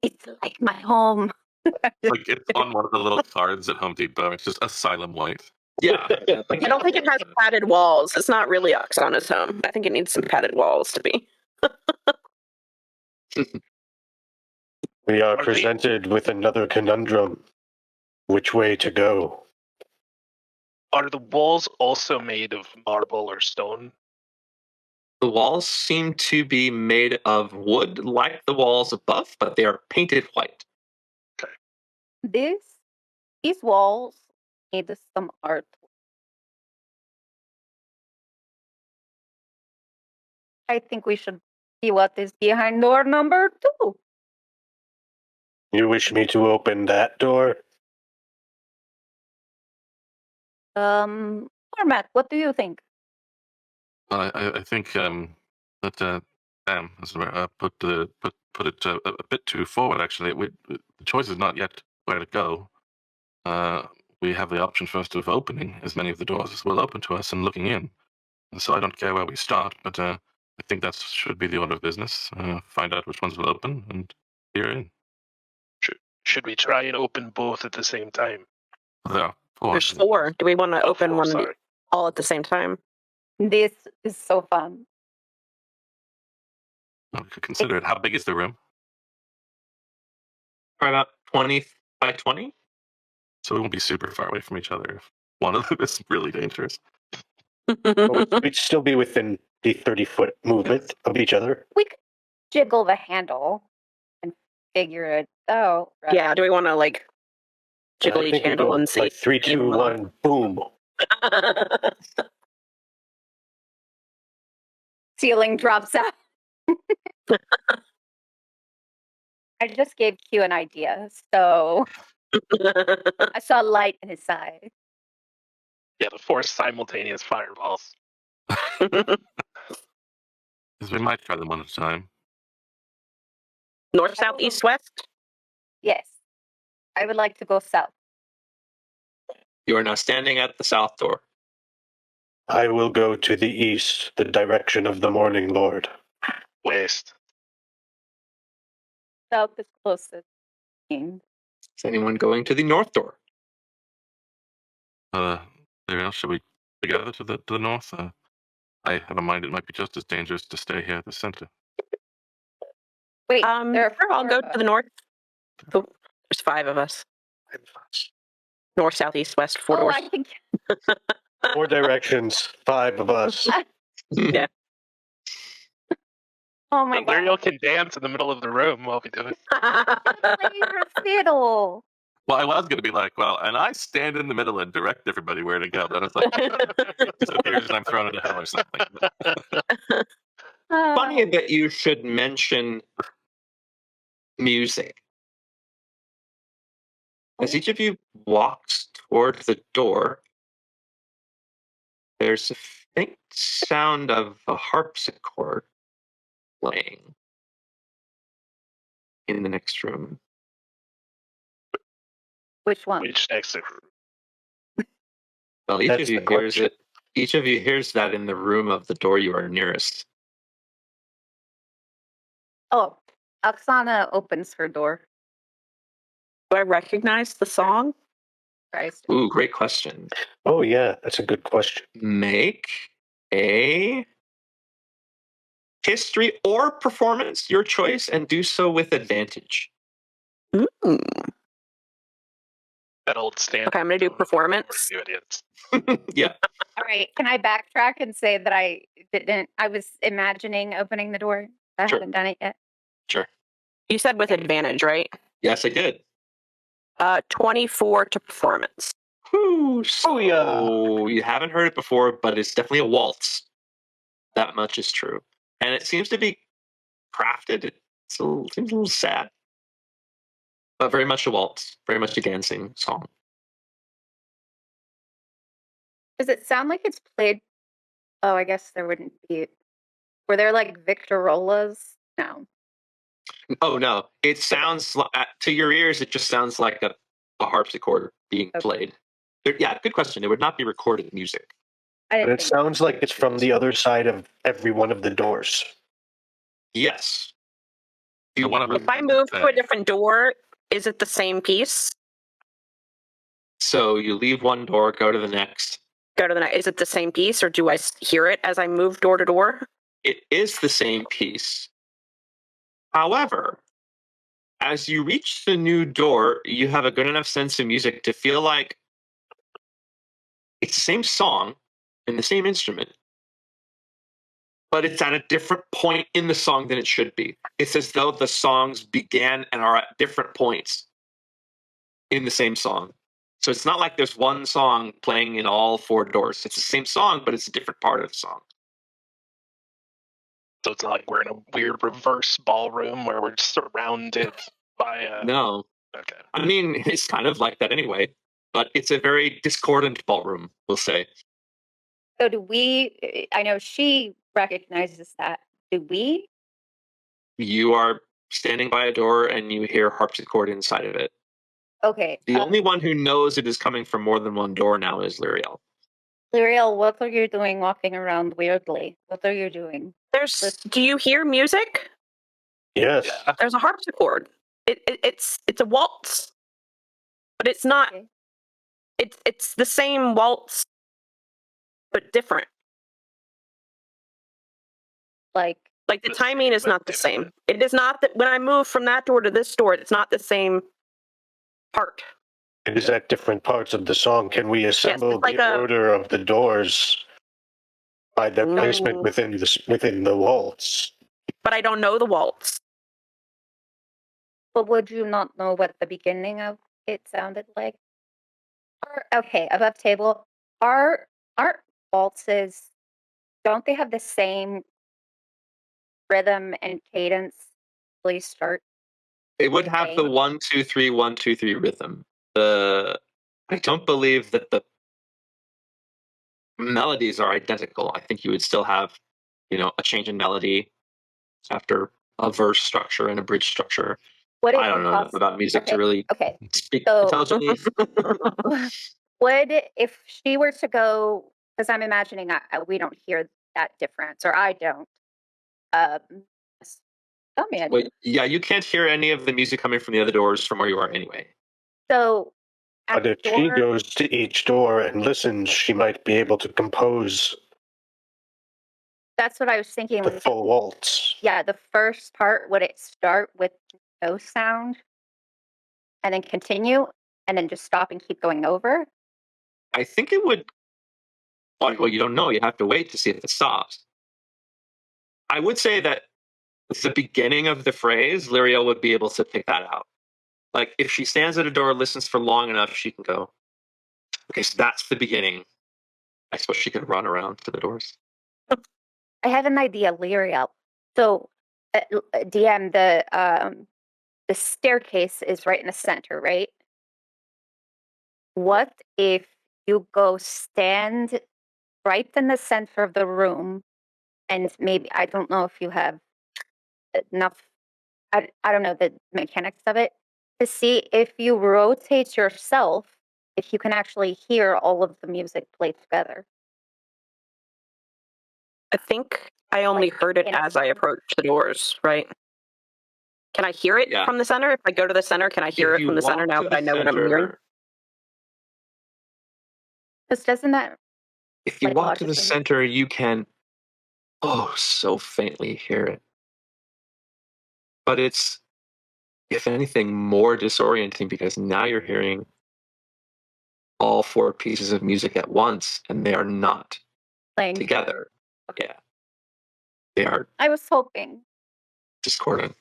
It's like my home. Like it's on one of the little cards at Home Depot. It's just Asylum White. Yeah. I don't think it has padded walls. It's not really Oksana's home. I think it needs some padded walls to be. We are Are they- presented with another conundrum. Which way to go? Are the walls also made of marble or stone? The walls seem to be made of wood like the walls above, but they are painted white. These walls need some art. I think we should see what is behind door number 2. You wish me to open that door? Cormac, what do you think? Well, I think that Sam has put it a bit too forward. Actually, the choice is not yet where to go. We have the option first of opening as many of the doors as will open to us and looking in. And so I don't care where we start, but I think that should be the order of business. Find out which ones will open and peer in. Should we try and open both at the same time? There are four. There's 4. Do we want to Oh, open four, one sorry. all at the same time? This is so fun. We could consider it. How big is the room? Probably about 20 by 20. So we won't be super far away from each other if one of them is really dangerous. We'd still be within the 30-foot movement of each other. We could jiggle the handle and figure it out. Right? Yeah, do we want to like jiggle I each think we handle go and see? like 3, 2, 1, boom. Ceiling drops out. I just gave Q an idea, so I saw light in his eye. Yeah, the 4 simultaneous fireballs. Because we might try them one at a time. North, south, east, west? Yes, I would like to go south. You are now standing at the south door. I will go to the east, the direction of the Morning Lord. West. South is closest. Mm. Is anyone going to the north door? There else, should we together to the north? I have a mind it might be just as dangerous to stay here at the center. Wait, there are Sure, I'll 4 go of to us. the north. There's 5 of us. North, south, east, west, 4 Oh, doors. I think 4 directions, 5 of us. Yeah. Oh my But Lyriel god. can dance in the middle of the room while we do it. Play her fiddle. Well, I was going to be like, well, and I stand in the middle and direct everybody where to go. But it's like, it disappears and I'm thrown into hell or something. Funny that you should mention music. As each of you walks toward the door, there's a faint sound of a harpsichord playing in the next room. Which one? Which exit? Well, each That's of you the hears question. it. Each of you hears that in the room of the door you are nearest. Oh, Oksana opens her door. Do I recognize the song? Christ. Ooh, great question. Oh, yeah, that's a good question. Make a history or performance, your choice, and do so with advantage. Mm. That old stand. Okay, I'm gonna do performance. You idiots. Yeah. All right. Can I backtrack and say that I didn't? I was imagining opening the door. I Sure. haven't done it yet. Sure. You said with advantage, right? Yes, I did. 24 to performance. Whew, so yeah. you haven't heard it before, but it's definitely a waltz. That much is true. And it seems to be crafted. Seems a little sad. But very much a waltz. Very much a dancing song. Does it sound like it's played? Oh, I guess there wouldn't be. Were there like Victorolas? No. Oh, no. It sounds, to your ears, it just sounds like a harpsichord being Okay. played. Yeah, good question. It would not be recorded music. I But didn't it think. sounds like it's from the other side of every one of the doors. Yes. So one of If them I move to a said- different door, is it the same piece? So you leave one door, go to the next. Go to the next. Is it the same piece, or do I hear it as I move door to door? It is the same piece. However, as you reach the new door, you have a good enough sense of music to feel like it's the same song and the same instrument, but it's at a different point in the song than it should be. It's as though the songs began and are at different points in the same song. So it's not like there's one song playing in all four doors. It's the same song, but it's a different part of the song. So it's not like we're in a weird reverse ballroom where we're surrounded by. No, Okay. I mean, it's kind of like that anyway, but it's a very discordant ballroom, we'll say. So do we? I know she recognizes that. Do we? You are standing by a door and you hear harpsichord inside of it. Okay. The only one who knows it is coming from more than one door now is Lyriel. Lyriel, what are you doing walking around weirdly? What are you doing? Do you hear music? Yes. Yeah. There's a harpsichord. It's a waltz, but it's not. Okay. It's the same waltz, but different. Like, Like the The timing same, is but not the same. different. It is not that when I move from that door to this door, it's not the same part. It is at different parts of the song. Can we assemble like the a- order of the doors by their placement No. within the waltz? But I don't know the waltz. but would you not know what the beginning of it sounded like? Or, okay, above table, are waltzes? Don't they have the same rhythm and cadence? Please start. It would have the Okay. 1, 2, 3, 1, 2, 3 rhythm. I don't believe that the melodies are identical. I think you would still have, a change in melody after a verse structure and a bridge structure. Would it I don't be know enough about music to really Okay. speak So- intelligently. Would, if she were to go, because I'm imagining we don't hear that difference, or I don't. Oh man. Well, yeah, you can't hear any of the music coming from the other doors from where you are anyway. So, at But if the she door- goes to each door and listens, she might be able to compose that's what I was thinking. the full waltz. Yeah, the first part, would it start with no sound and then continue and then just stop and keep going over? I think it would. Well, you don't know. You have to wait to see if it stops. I would say that the beginning of the phrase, Lyriel would be able to pick that out. Like, if she stands at a door, listens for long enough, she can go, okay, so that's the beginning. I suppose she could run around to the doors. I have an idea, Lyriel. So, DM, the staircase is right in the center, right? What if you go stand right in the center of the room, and maybe I don't know if you have enough. I don't know the mechanics of it to see if you rotate yourself, if you can actually hear all of the music play together. I think I only heard it in- as I approached the doors, right? Can I hear it Yeah. from the center? If I go to the center, can I hear If it you from the center walk now to that I the know what I'm hearing? center- Because doesn't that If you Like, walk to the logically. center, you can, so faintly hear it. But it's, if anything, more disorienting because now you're hearing all 4 pieces of music at once, and they are not playing together. Yeah. They are I was hoping. discordant.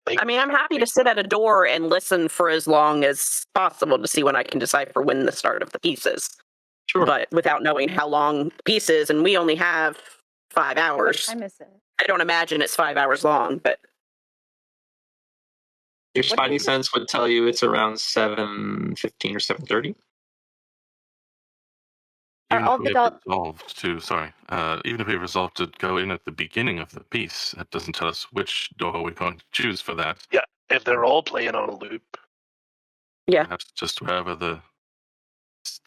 I mean, I'm happy to sit at a door and listen for as long as possible to see when I can decipher when the start of the piece is. Sure. But without knowing how long the piece is, and we only have 5 What hours. time is it? I don't imagine it's 5 hours long, but Your What do you spidey just- sense would tell you it's around 7:15 or 7:30. Are Even all if the we doll- resolved to, even if we resolved to go in at the beginning of the piece, that doesn't tell us which door we're going to choose for that. If they're all playing on a loop, Yeah. Perhaps just wherever the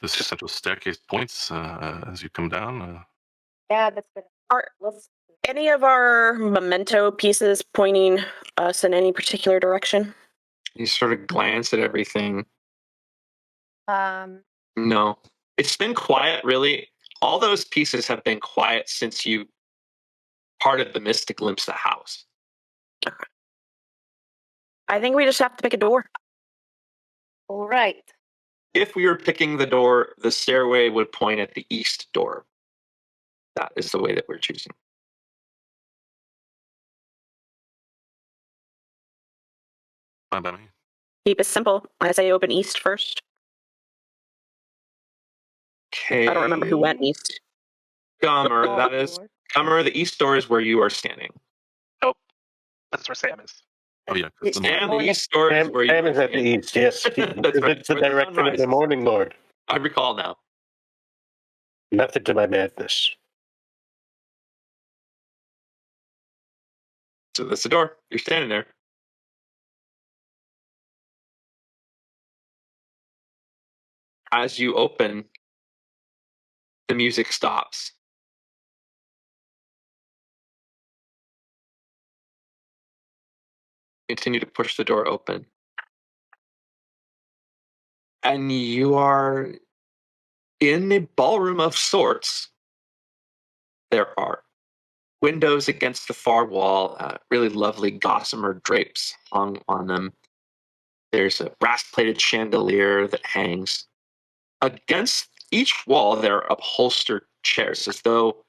central staircase points as you come down. Yeah, that's good. Are Let's. any of our memento pieces pointing us in any particular direction? You sort of glance at everything. No. It's been quiet, really. All those pieces have been quiet since you parted the mystic glimpse of the house. I think we just have to pick a door. All right. If we were picking the door, the stairway would point at the east door. That is the way that we're choosing. Fine by me. Keep it simple. I say open east first. Okay. I don't remember who went east. Gummer, All that the is doors. Gummer. The east door is where you are standing. that's where Sam is. Oh yeah, 'cause It's the Sam And the morning. east door is Sam, where you Sam are is at the standing. east, yes. That's right. It's the Where the sun direction of the rises. Morning Lord. I recall now. Method to my madness. So that's the door. You're standing there. As you open, the music stops. Continue to push the door open. And you are in a ballroom of sorts. There are windows against the far wall, really lovely gossamer drapes hung on them. There's a brass-plated chandelier that hangs. Against each wall, there are upholstered chairs, as though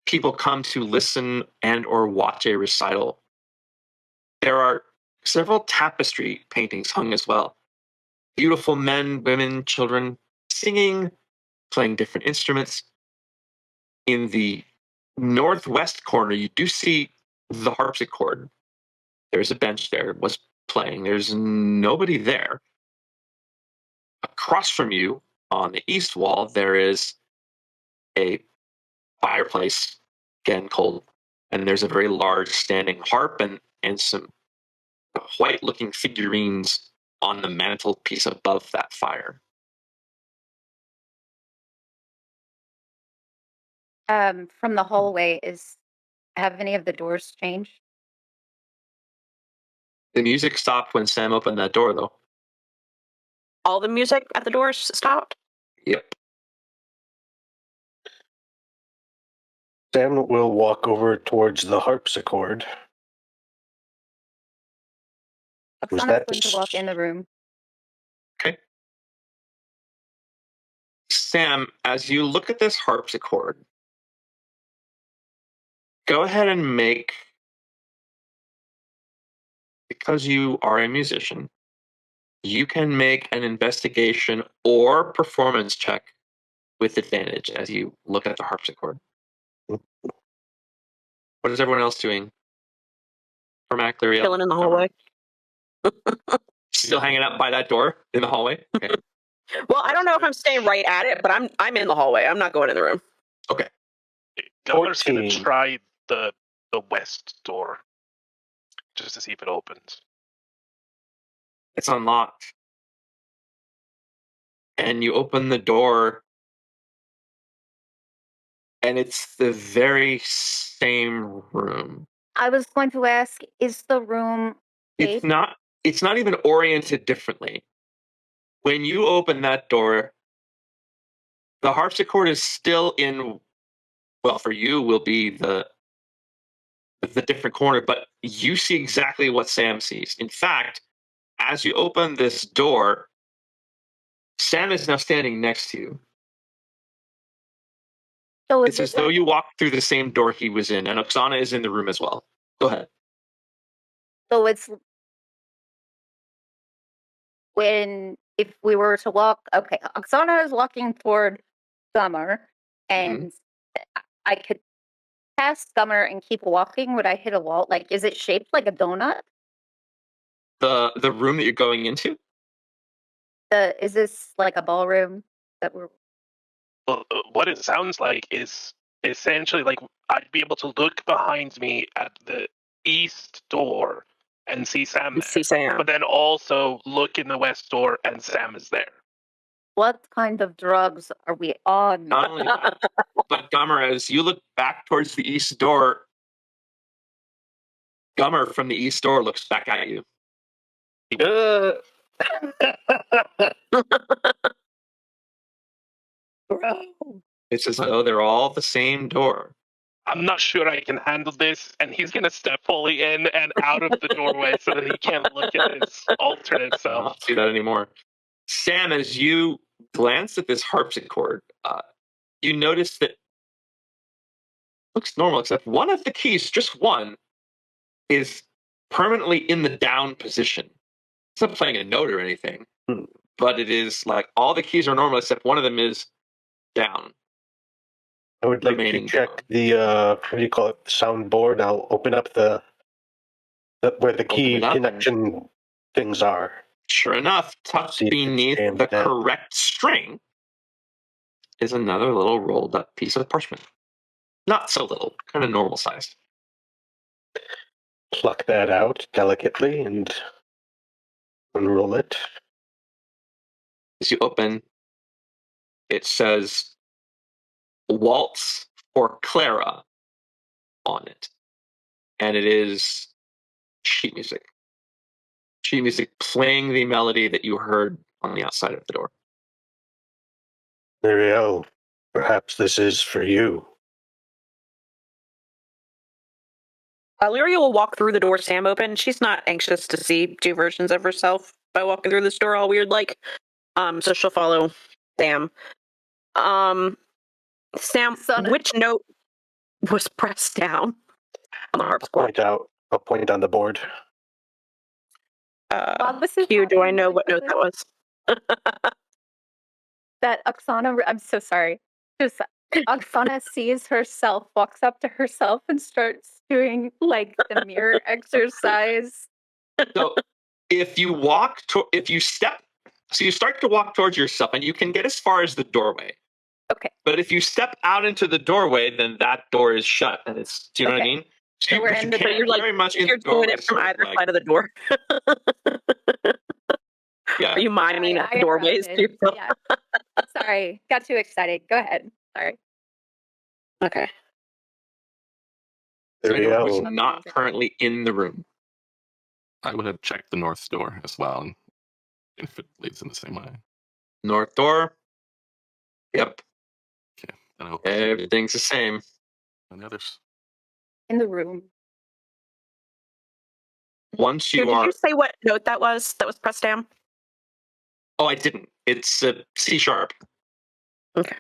people come to listen and or watch a recital. There are several tapestry paintings hung as well. Beautiful men, women, children singing, playing different instruments. In the northwest corner, you do see the harpsichord. There's a bench there, was playing. There's nobody there. Across from you, on the east wall, there is a fireplace, again cold, and there's a very large standing harp and some white-looking figurines on the mantelpiece above that fire. From the hallway have any of the doors changed? The music stopped when Sam opened that door, though. All the music at the doors stopped. Yep. Sam will walk over towards the harpsichord. Was Oksana's that going to walk in the room. Sam, as you look at this harpsichord, go ahead and make, because you are a musician, you can make an investigation or performance check with advantage as you look at the harpsichord. What is everyone else doing? Cormac, Lyriel, Chilling in the Summer. hallway. Still hanging out by that door in the hallway? Okay. Well, I don't know if I'm staying right at it, but I'm in the hallway. I'm not going in the room. Gummer's gonna 14. try the west door just to see if it opens. It's unlocked. And you open the door, and it's the very same room. I was going to ask, is the room It's safe? not even oriented differently. When you open that door, the harpsichord is still in, well, for you will be the different corner, but you see exactly what Sam sees. In fact, as you open this door, Sam is now standing next to you. So It's as though you walked through the same door he was in, and Oksana is in the room as well. Go ahead. So it's if we were to walk, okay, Oksana is walking toward Gummer, and I could pass Gummer and keep walking. Would I hit a wall? Like, is it shaped like a donut? The room that you're going into? Is this like a ballroom that we're? Well, what it sounds like is essentially like I'd be able to look behind me at the east door and see Sam there, See Sam. but then also look in the west door and Sam is there. What kind of drugs are we on? Not only that, but Gummer, as you look back towards the east door, Gummer from the east door looks back at you. It's as though they're all the same door. I'm not sure I can handle this, and he's gonna step fully in and out of the doorway so that he can't look at his alternate I self. don't see that anymore. Sam, as you glance at this harpsichord, you notice that it looks normal, except one of the keys, just one, is permanently in the down position. It's not playing a note or anything, but it is like all the keys are normal except one of them is down. I would like to Remaining check down. the what do you call it? Soundboard. I'll open up the where the key it up. connection things are. Sure enough, tucked See if it's beneath jammed the down. correct string is another little rolled up piece of parchment. Not so little, kind of normal sized. Pluck that out delicately and unroll it. As you open, it says Waltz for Clara on it. And it is sheet music. Sheet music playing the melody that you heard on the outside of the door. Muriel, perhaps this is for you. Lyria will walk through the door Sam opened. She's not anxious to see two versions of herself by walking through this door all weird like. So she'll follow Sam. Sam, Son- which note was pressed down on the harpsichord? I'll point on the board. Bob, this is Hugh, do I happening know really what note quickly. that was? That Oksana, I'm so sorry. Just Oksana sees herself, walks up to herself, and starts doing like the mirror exercise. So if you start to walk towards yourself and you can get as far as the doorway. Okay. But if you step out into the doorway, then that door is shut. And it's, do you know what I Okay. mean? So we're in the- But you're like, very much in you're the doorway, doing it from sort of either like- side of the door. Yeah. Are you miming Sorry, at the I doorways? interrupted. Yeah. Sorry, got too excited. Go ahead. Sorry. Okay. So anyone who's Muriel, not currently in the room. I would have checked the north door as well, and if it leads in the same way. North door. Yep. Then I hope Everything's the same. and the others. In the room. Once Hugh, you did are. you say what note that was pressed down? Oh, I didn't. It's a C sharp. Okay.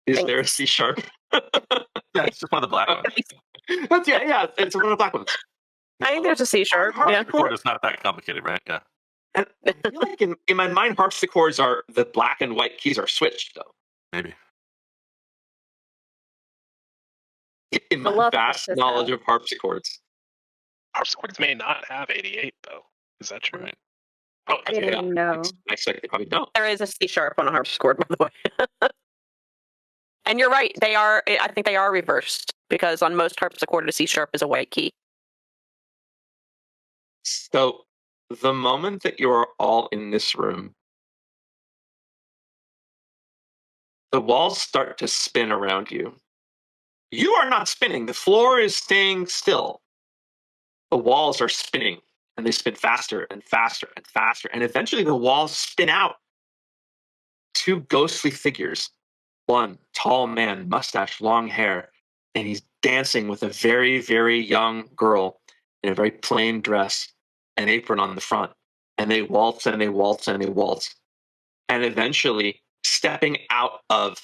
Is Thanks. there a C sharp? Yeah, it's just one of the black ones. yeah, it's one of the black ones. I think there's a C sharp. Yeah. Harpsichord is not that complicated, right? Yeah. And I feel like in my mind, harpsichords are the black and white keys are switched though. Maybe. In The my love vast this knowledge out. of harpsichords. Harpsichords may not have 88 though. Is that true? Right. Oh, I okay. didn't know. I expect they probably don't. There is a C sharp on a harpsichord, by the way. And you're right. They are. I think they are reversed because on most harpsichord, a C sharp is a white key. So the moment that you're all in this room, the walls start to spin around you. You are not spinning. The floor is staying still. The walls are spinning, and they spin faster and faster and faster. And eventually the walls spin out. Two ghostly figures. One tall man, mustache, long hair, and he's dancing with a very, very young girl in a very plain dress, an apron on the front. And they waltz and they waltz and they waltz. And eventually, stepping out of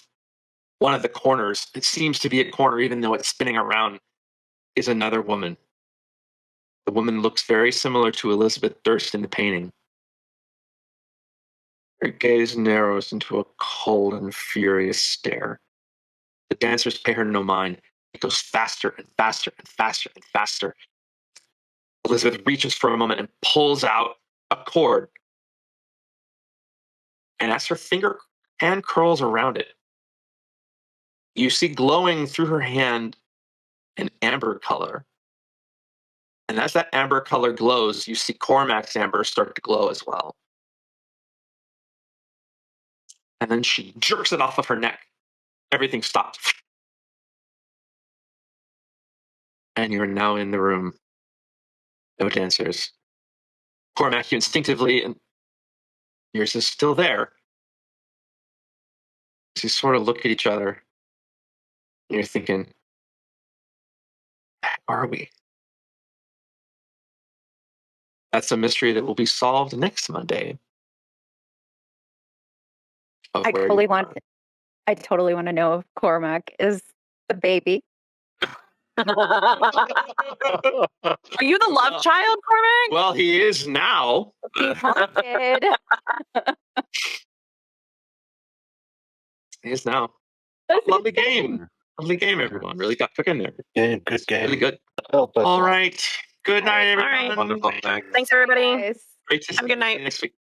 one of the corners, it seems to be a corner, even though it's spinning around, is another woman. The woman looks very similar to Elizabeth Durst in the painting. Her gaze narrows into a cold and furious stare. The dancers pay her no mind. It goes faster and faster and faster and faster. Elizabeth reaches for a moment and pulls out a cord. And as her hand curls around it, you see glowing through her hand an amber color. And as that amber color glows, you see Cormac's amber start to glow as well. And then she jerks it off of her neck. Everything stops. And you're now in the room. No dancers. Cormac, you instinctively, and yours is still there. So you sort of look at each other. And you're thinking, where are we? That's a mystery that will be solved next Monday. I totally want to know if Cormac is the baby. Are you the love child, Cormac? Well, he is now. He wanted. He is now. Lovely game. Lovely game, everyone. Really got cooking there. Yeah, good game. Really good. Help us. All right. Good night, All right. everyone. Wonderful. Thanks. Thanks, everybody. Guys. Great to Have a good see you night. next week.